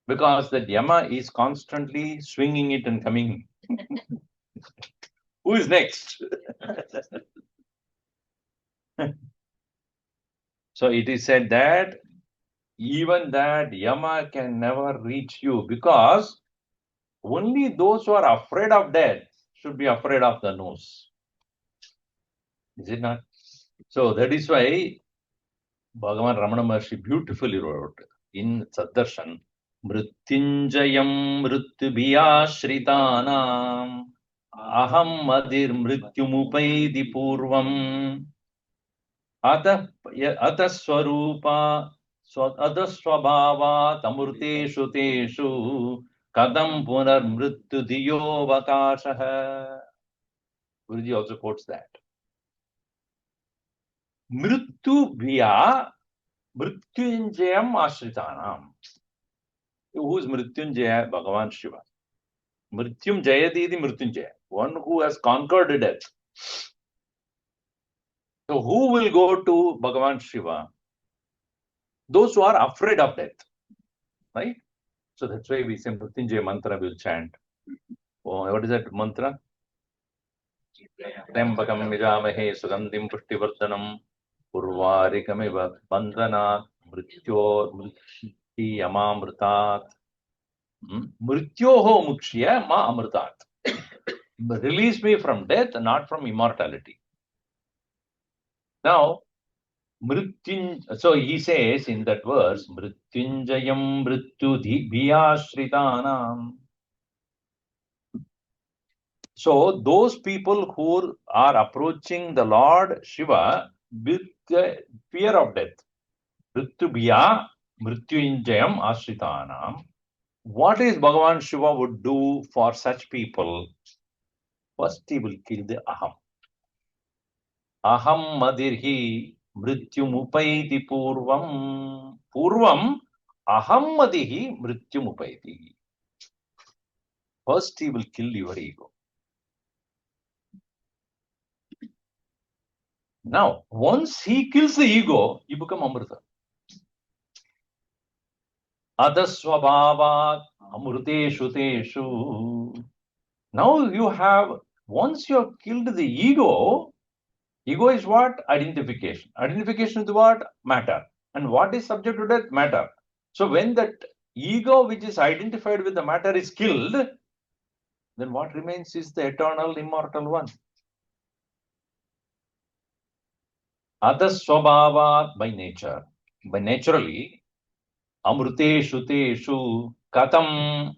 Because the Yama is constantly swinging it and coming. Who is next? So it is said that even that Yama can never reach you because only those who are afraid of death should be afraid of the noose. Is it not? So that is why Bhagavan Ramana Maharshi beautifully wrote in Saddarshan, Mrityunjayam Mrityubhyashritanam Aham Madir Mrityumupaidi Purvam Ata Swarupa Adaswabhava Tamurteshu Teshu Kadam Punar Mrityu Diyo Vakashaha. Guruji also quotes that. Mrityu Bhya Mrityunjayam Ashritanam. Who is Mrityunjaya? Bhagavan Shiva. Mrityum Jayati the Mrityunjaya. One who has conquered death. So who will go to Bhagavan Shiva? Those who are afraid of death. Right? So that's why we say Mrityunjaya mantra will chant. Oh, what is that mantra? Trembakam Mijamahe Sugandim Pushtivardhanam Purvarikamiva Bandhanat Mrityor Mritti Amamritat Mrityoho Mukshya Ma Amritat. Release me from death, not from immortality. Now, so he says in that verse, Mrityunjayam Mrityu Bhiyashritanam. So those people who are approaching the Lord Shiva with the fear of death, Mrityubhya Mrityunjayam Ashritanam. What is Bhagavan Shiva would do for such people? First, he will kill the Aham. Aham madirhi mrityumupaiti purvam. Purvam aham madihi mrityumupaiti. First, he will kill your ego. Now, once he kills the ego, you become Amrita. Adasvabhavat amruteshu teshu. Now you have, once you have killed the ego, ego is what? Identification. Identification is what? Matter. And what is subject to death? Matter. So when that ego which is identified with the matter is killed, then what remains is the eternal, immortal one. Adasvabhavat by nature. By naturally, amruteshu teshu katam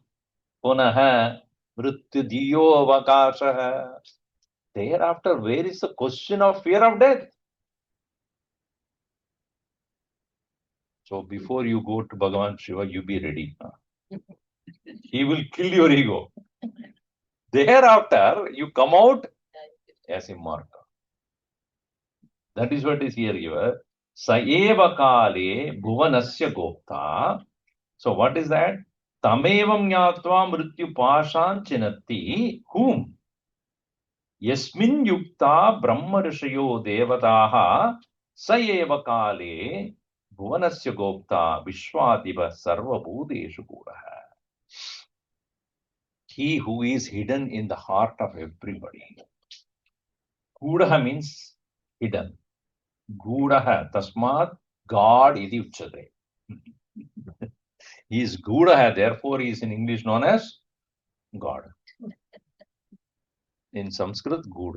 punaha mrityudiyo vakasha. Thereafter, where is the question of fear of death? So before you go to Bhagavan Shiva, you be ready. He will kill your ego. Thereafter, you come out as immortal. That is what is here. Saeva kale bhuvanasya gopta. So what is that? Tamevam nyatva mrityu pashan chinatti. Whom? Yasmin yukta brahma rishayo devataha saeva kale bhuvanasya gopta vishwadiva sarva bhudeshu guraha. He who is hidden in the heart of everybody. Gudaha means hidden. Gudaha, tasmat God iti uchate. He is Gudaha, therefore he is in English known as God. In Sanskrit, Gud.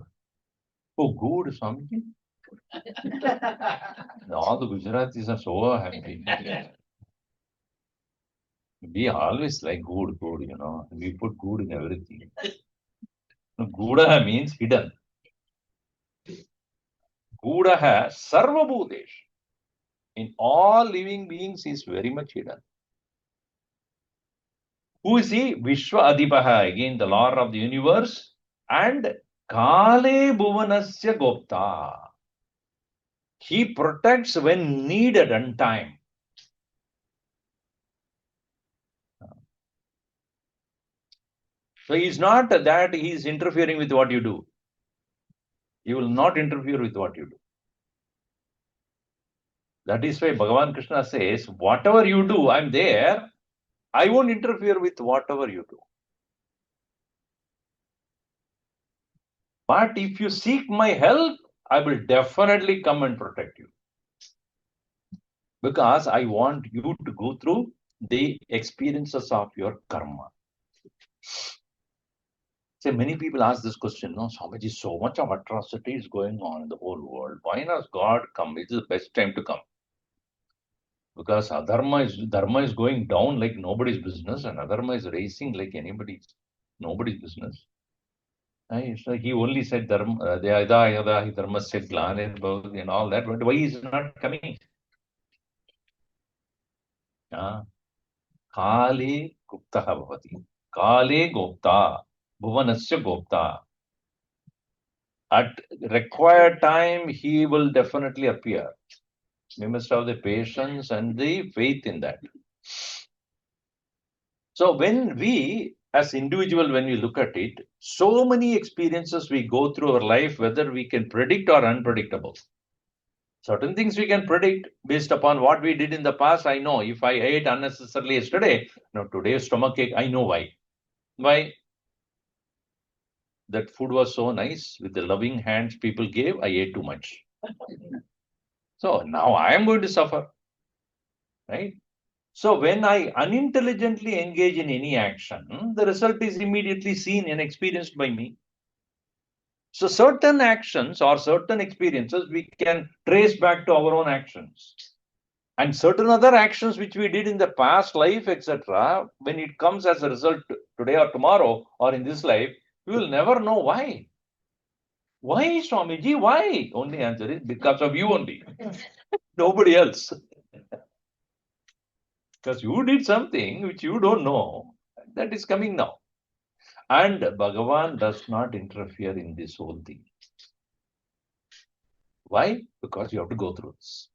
Oh, good, Swamiji. All the Gujaratis are so happy. We always like good, you know. We put good in everything. Gudaha means hidden. Gudaha sarva bhudesh. In all living beings, he is very much hidden. Who is he? Vishwa Adipaha, again the Lord of the universe, and Kale Bhuvanasya Gopta. He protects when needed and time. So he is not that he is interfering with what you do. He will not interfere with what you do. That is why Bhagavan Krishna says, whatever you do, I am there. I won't interfere with whatever you do. But if you seek my help, I will definitely come and protect you. Because I want you to go through the experiences of your karma. So many people ask this question, no, Swamiji, so much of atrocity is going on in the whole world. Why not God come? It is the best time to come. Because dharma is going down like nobody's business, and adharma is rising like nobody's business. So he only said dharma, dharma said glanir and all that, but why is not coming? Kale guptaha bhavati. Kale gopta. Bhuvanasya gopta. At required time, he will definitely appear. We must have the patience and the faith in that. So when we, as individual, when we look at it, so many experiences we go through our life, whether we can predict or unpredictable. Certain things we can predict based upon what we did in the past. I know if I ate unnecessarily yesterday, no, today stomach ache, I know why. Why? That food was so nice with the loving hands people gave, I ate too much. So now I am going to suffer, right? So when I unintelligently engage in any action, the result is immediately seen and experienced by me. So certain actions or certain experiences we can trace back to our own actions. And certain other actions which we did in the past life, etc., when it comes as a result today or tomorrow or in this life, we will never know why. Why, Swamiji? Why? Only answer is because of you only. Nobody else. Because you did something which you don't know. That is coming now. And Bhagavan does not interfere in this whole thing. Why? Because you have to go through this.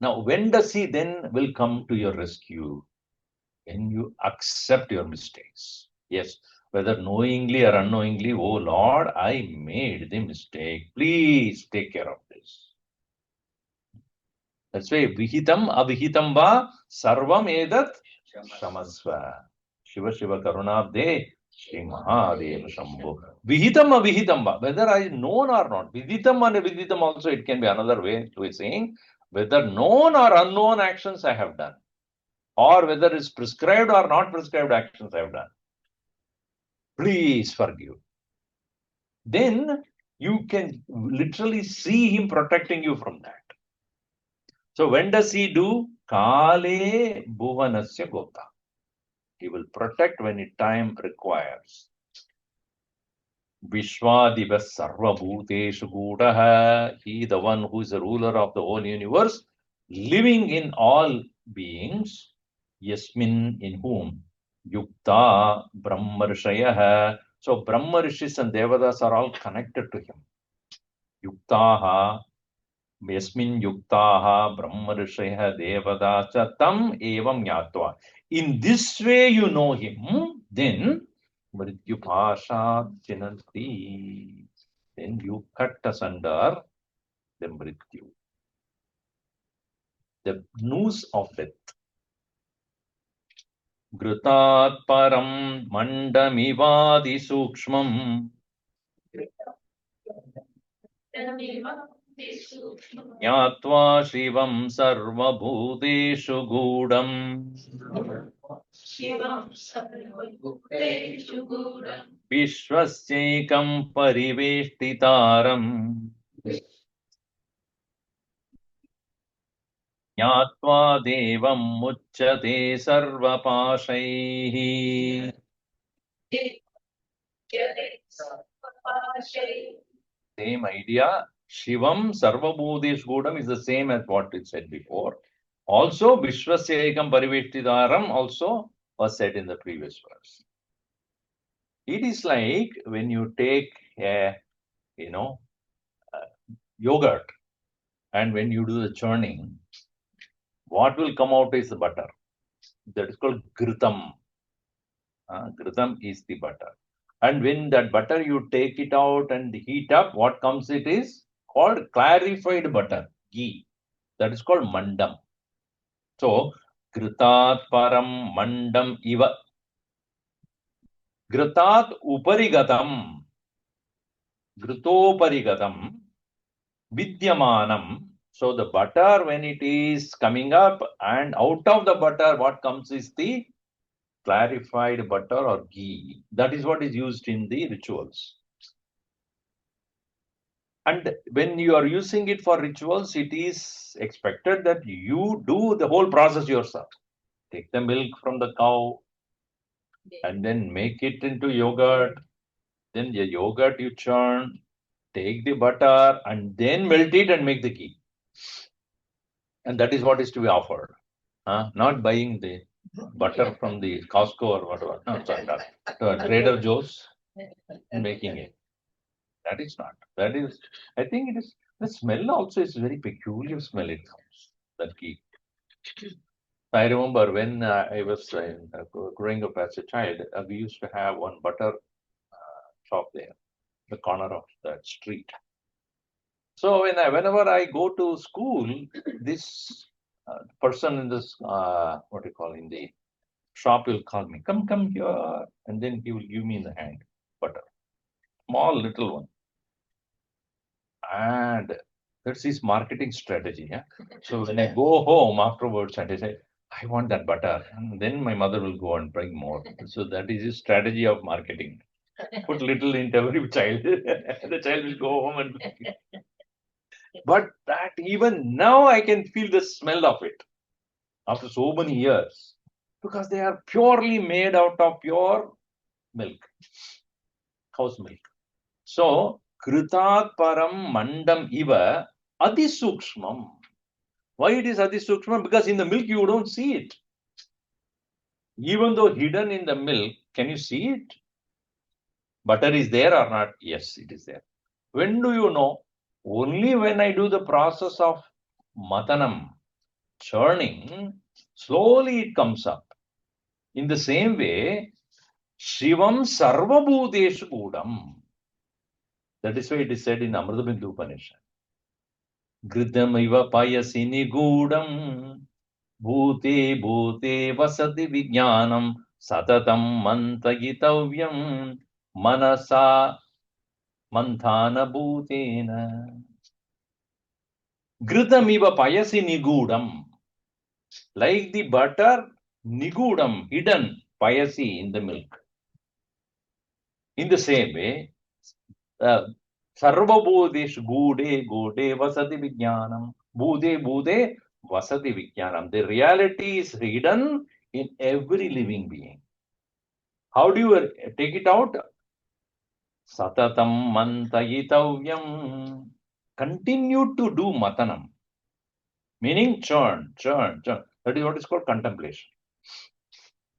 Now, when does he then will come to your rescue? When you accept your mistakes. Yes, whether knowingly or unknowingly, oh Lord, I made the mistake. Please take care of this. That's why vihitam avihitam va sarvam edat shamasva. Shiva Shiva Karunabde Shri Mahadeva Shambhu. Vihitam avihitam va. Whether I known or not. Viditam and aviditam also it can be another way to saying whether known or unknown actions I have done. Or whether it's prescribed or not prescribed actions I have done. Please forgive. Then you can literally see him protecting you from that. So when does he do? Kale bhuvanasya gota. He will protect when it time requires. Vishwadivas sarva bhuteshu gudaha. He, the one who is the ruler of the whole universe, living in all beings. Yasmin, in whom yukta brahmarshayah. So Brahma Rishis and Devadas are all connected to him. Yuktaha, yasmin yuktaha brahma rishayah devadacha tam evam nyatva. In this way you know him, then mrityupashat chinanti. Then you cut asunder the mrityu, the noose of death. Grutat param mandamivadi sukshmam Nyatva Shivam Sarvabhuteshu Gudam Vishwasyekam Pariveštitaram Nyatva Devam Muchyate Sarvapashaihi. Same idea. Shivam Sarvabhutesh Gudam is the same as what it said before. Also, Vishwasyekam Pariveštitaram also was said in the previous verse. It is like when you take a, yogurt and when you do the churning, what will come out is the butter. That is called ghritam. Ghritam is the butter. And when that butter you take it out and heat up, what comes it is called clarified butter, ghee. That is called mandam. So, ghritat param mandam iva. Ghritat uparigatam. Ghrutoparigatam. Vidyamanam. So the butter, when it is coming up and out of the butter, what comes is the clarified butter or ghee. That is what is used in the rituals. And when you are using it for rituals, it is expected that you do the whole process yourself. Take the milk from the cow and then make it into yogurt. Then the yogurt you churn, take the butter and then melt it and make the ghee. And that is what is to be offered. Not buying the butter from the Costco or whatever. No, sorry, not. Trader Joe's and making it. That is not. That is, I think it is The smell also is very peculiar smell it comes, that ghee. I remember when I was growing up as a child, we used to have one butter shop there, the corner of that street. So whenever I go to school, this person in this what do you call in the shop will call me, come here, and then he will give me in the hand butter, small little one, and that's his marketing strategy. Yeah. So when I go home afterwards and I say, I want that butter, and then my mother will go and bring more. So that is his strategy of marketing. Put little into every child. The child will go home and. But that even now I can feel the smell of it after so many years because they are purely made out of pure milk, cow's milk. So, kritat param mandam iva adisukshmam. Why it is adisukshmam? Because in the milk you don't see it. Even though hidden in the milk, can you see it? Butter is there or not? Yes, it is there. When do you know? Only when I do the process of matanam, churning, slowly it comes up. In the same way, Shivam Sarvabhuteshu Gudam. That is why it is said in Amrita Upanishad. Gridam iva payasini gudam bhute bhute vasati vijnanam satatam mantagitavyam manasa manthana bhutena. Gridam iva payasini gudam. Like the butter, nigudam, hidden, payasi in the milk. In the same way, Sarvabhutesh gude gude vasati vijnanam. Bhude bhude vasati vijnanam. The reality is hidden in every living being. How do you take it out? Satatam mantayitavyam. Continue to do matanam. Meaning churn. That is what is called contemplation.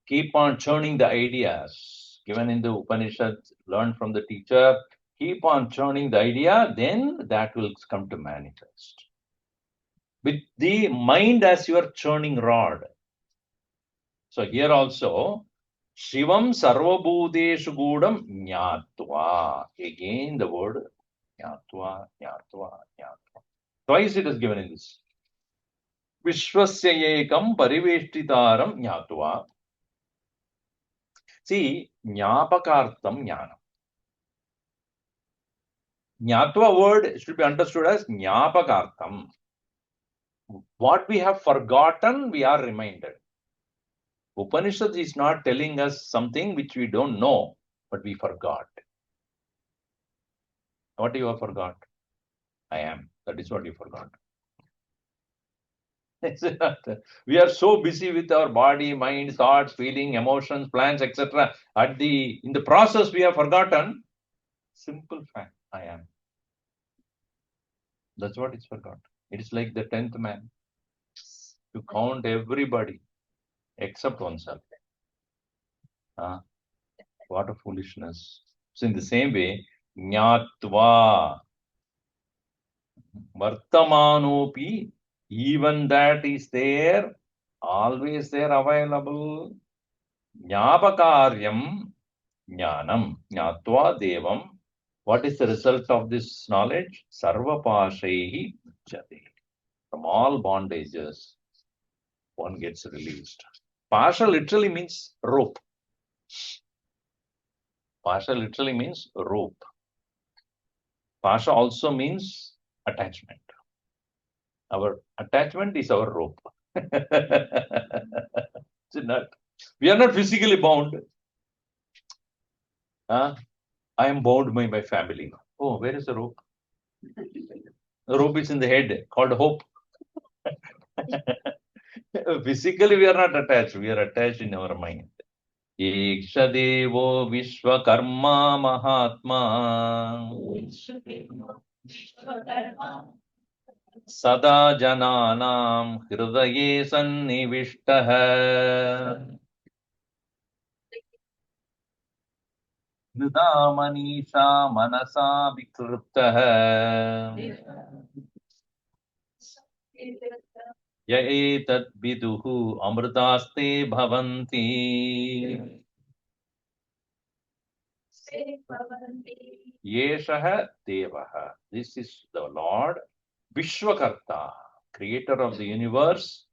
Keep on churning the ideas given in the Upanishad, learn from the teacher, keep on churning the idea, then that will come to manifest. With the mind as your churning rod. So here also, Shivam Sarvabhuteshu Gudam Jnatva. Again the word Jnatva. Twice it is given in this. Vishwasya ekam pariveshtitaram Jnatva. See, Jnapakartam Jnanam. Jnatva word should be understood as Jnapakartam. What we have forgotten, we are reminded. Upanishad is not telling us something which we don't know, but we forgot. What you have forgot? I am. That is what you forgot. We are so busy with our body, mind, thoughts, feeling, emotions, plans, etc. In the process, we have forgotten simple fact. I am. That's what is forgot. It is like the 10th man. To count everybody except oneself. What a foolishness. So in the same way, Jnatva Vartamanopi, even that is there, always there available. Jnapakaryam Jnanam. Jnatva Devam. What is the result of this knowledge? Sarvapashaihi Jate. From all bondages, one gets released. Pasha literally means rope. Pasha literally means rope. Pasha also means attachment. Our attachment is our rope. We are not physically bound. I am bound by my family. Oh, where is the rope? The rope is in the head, called hope. Physically, we are not attached. We are attached in our mind. Ekshadevo Vishwakarma Mahatma Sada Jananam Hridaye Sannivishtaha. Nida manisha manasa vikriptah. Ya etat viduhu amritaste bhavanti. Yeshaha Devaha. This is the Lord Vishwakarta, creator of the universe,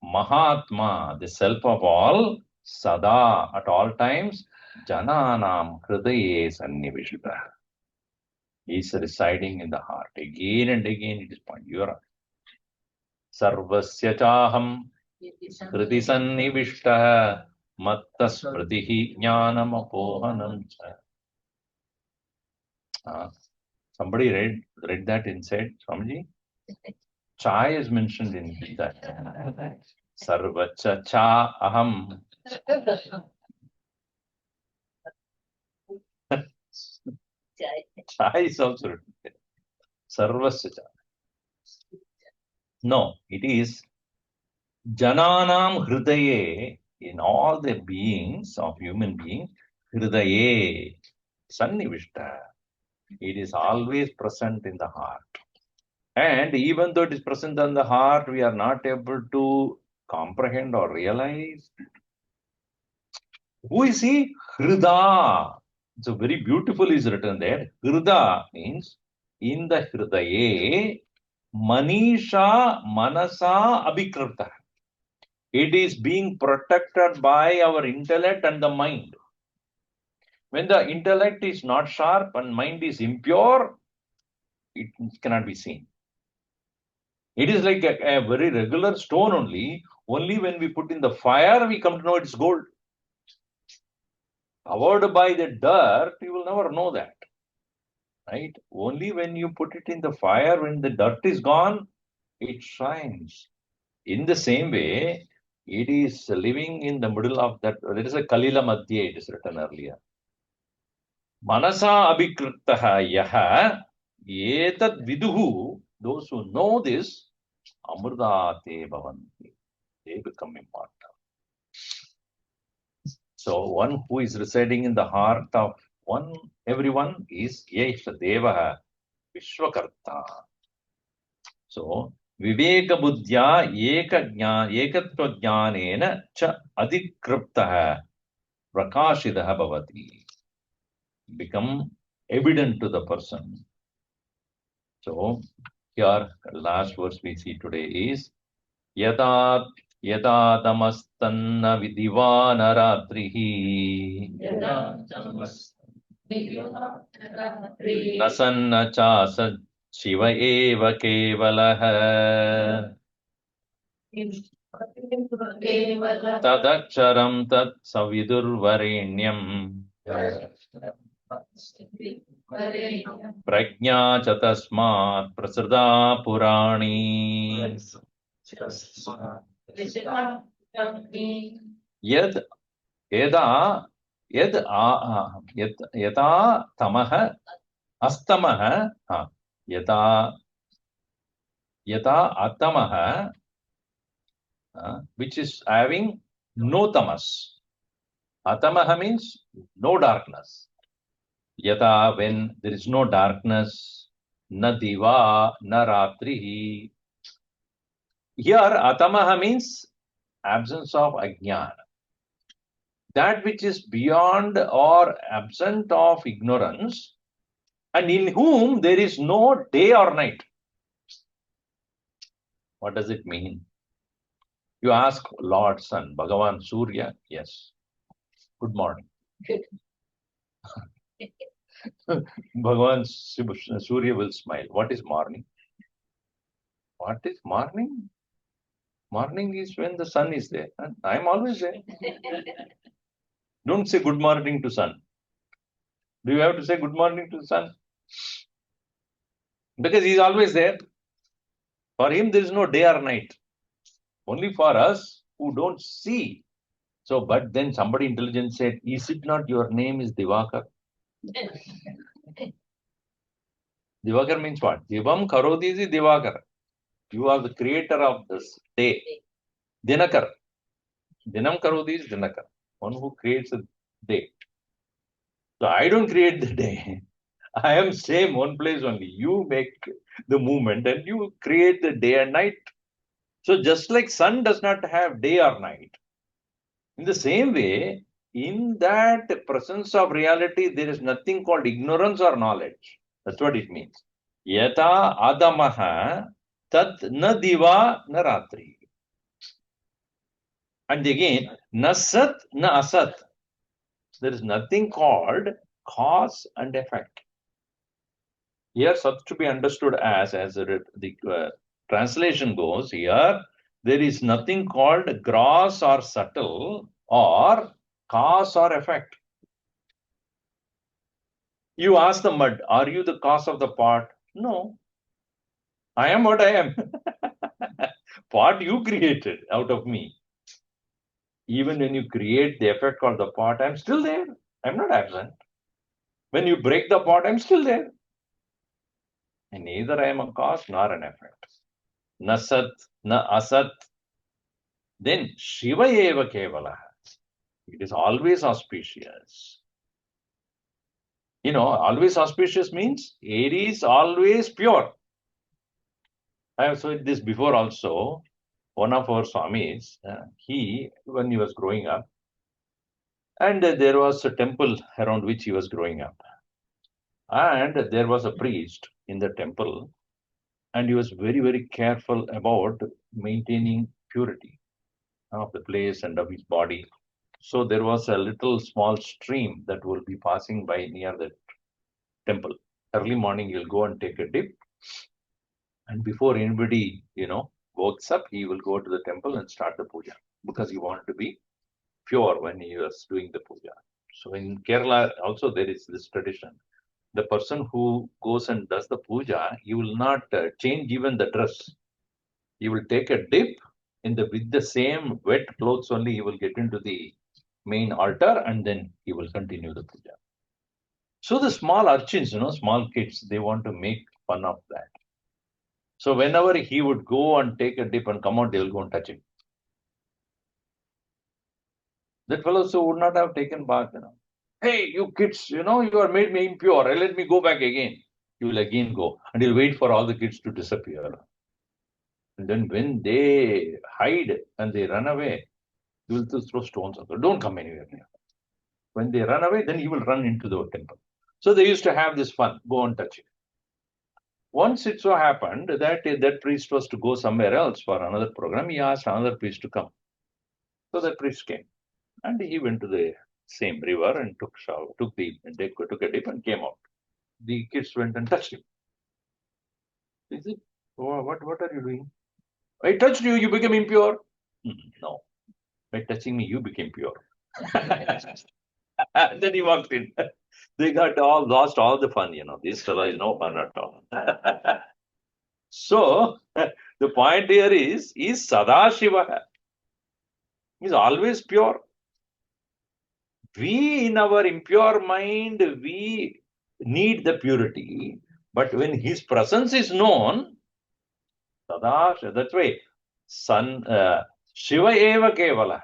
Mahatma, the self of all, Sada, at all times, Jananam Hridaye Sannivishita. He is residing in the heart. Again and again it is pointed. You are Sarvasya Chaham Hridi Sannivishta Matta Smritihi Jnanam Apohanam Cha. Somebody read that inside, Swamiji? Chai is mentioned in that. Sarvacha cha aham. Chai is also written there. Sarvasya cha. No, it is Jananam Hridaye, in all the beings of human beings, Hridaye, Sannivishta. It is always present in the heart. And even though it is present in the heart, we are not able to comprehend or realize. Who is he? Hrida. So very beautiful is written there. Hrida means in the Hridaye, Manisha Manasa Abhikrita. It is being protected by our intellect and the mind. When the intellect is not sharp and mind is impure, it cannot be seen. It is like a very regular stone only. Only when we put in the fire, we come to know it's gold. Covered by the dirt, you will never know that. Right? Only when you put it in the fire, when the dirt is gone, it shines. In the same way, it is living in the middle of that. There is a Kalila Madhya, it is written earlier. Manasa abhikritaha yaha etat viduhu, those who know this, amrudate bhavanti. They become immortal. So one who is residing in the heart of everyone is Yesha Devaha Vishwakarta. So Viveka Buddhya Ekatva Jnanena Cha Adhikriptaha Prakashidaha Bhavati. Become evident to the person. So here last verse we see today is Yada Yada Tamastanna Vidivana Ratrihi Nasanna Chasa Shiva Eva Kevalaha Tadaksharam Tat Savidurvarenyam Prajna Chatasmat Prasada Purani Yad Yada Yada Tamaha Astamaha Yada Atamaha, which is having no tamas. Atamaha means no darkness. Yata, when there is no darkness, na diva, na ratrihi. Here, atamaha means absence of ajnana. That which is beyond or absent of ignorance, and in whom there is no day or night. What does it mean? You ask Lord Sun, Bhagavan Surya, yes. Good morning. Bhagavan Surya will smile. What is morning? What is morning? Morning is when the sun is there. I am always there. Don't say good morning to sun. Do you have to say good morning to the sun? Because he is always there. For him, there is no day or night. Only for us who don't see. So, but then somebody intelligent said, is it not your name is Divakar? Divakar means what? Divam Karodi is Divakar. You are the creator of this day. Dinakar. Dinam Karodi is Dinakar. One who creates a day. So I don't create the day. I am same one place only. You make the movement and you create the day and night. So just like sun does not have day or night, in the same way, in that presence of reality, there is nothing called ignorance or knowledge. That's what it means. Yata adamaha tat na diva na ratri. And again, na sat na asat. There is nothing called cause and effect. Here, sat to be understood as the translation goes here, there is nothing called gross or subtle or cause or effect. You ask the mud, are you the cause of the pot? No, I am what I am. Pot you created out of me. Even when you create the effect called the pot, I'm still there. I'm not absent. When you break the pot, I'm still there. And neither I am a cause nor an effect. Na sat, na asat. Then Shiva eva kevala. It is always auspicious. Always auspicious means air is always pure. I have said this before also. One of our Swamis, when he was growing up, and there was a temple around which he was growing up. And there was a priest in the temple, and he was very, very careful about maintaining purity of the place and of his body. So there was a little small stream that will be passing by near the temple. Early morning, he'll go and take a dip. And before anybody, wakes up, he will go to the temple and start the puja because he wanted to be pure when he was doing the puja. So in Kerala, also there is this tradition. The person who goes and does the puja, he will not change even the dress. He will take a dip with the same wet clothes only. He will get into the main altar and then he will continue the puja. So the small urchins, small kids, they want to make fun of that. So whenever he would go and take a dip and come out, they will go and touch him. That fellow so would not have taken bath, Hey, you kids, you are made me impure. Let me go back again. He will again go and he'll wait for all the kids to disappear. And then when they hide and they run away, he will throw stones at them. Don't come anywhere near. When they run away, then he will run into the temple. So they used to have this fun, go and touch it. Once it so happened that priest was to go somewhere else for another program, he asked another priest to come. So that priest came and he went to the same river and took a dip and came out. The kids went and touched him. He said, what are you doing? I touched you, you became impure. No, by touching me, you became pure. Then he walked in. They lost all the fun, This fellow is no fun at all. So the point here is Sadashiva. He's always pure. We, in our impure mind, we need the purity. But when his presence is known, Sadashiva, that's why Shiva eva kevala.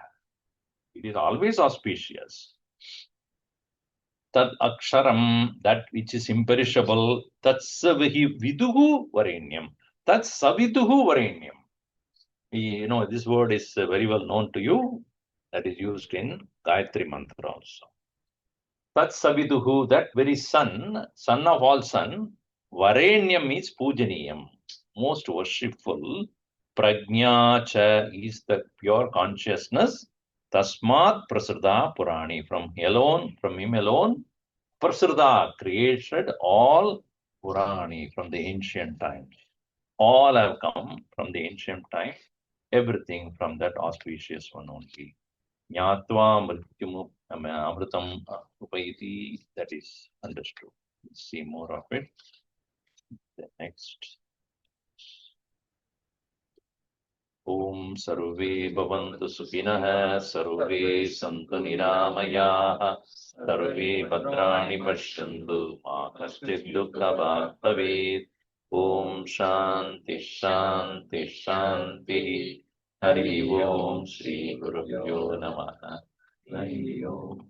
It is always auspicious. Tad aksharam, that which is imperishable, tat savihi viduhu varenyam. Tat saviduhu varenyam. This word is very well known to you. That is used in Gayatri Mantra also. Tat saviduhu, that very son of all sun, varenyam is pujaniyam, most worshipful. Prajna cha is the pure consciousness. Tasmat prasrda purani, from him alone, prasrda created all purani, from the ancient times. All have come from the ancient times, everything from that auspicious one only. Jnatva mrityum amritam upayati, that is understood. Let's see more of it. The next. Om Sarve Bhavantu Sukhinah, Sarve Santu Niramayah, Sarve Bhadrani Pashyantu, Ma Kaschid Dukkha Bhag Bhavet. Om Shanti Shanti Shanti. Hari Om Shri Gurubhyo Namaha. Hari Om.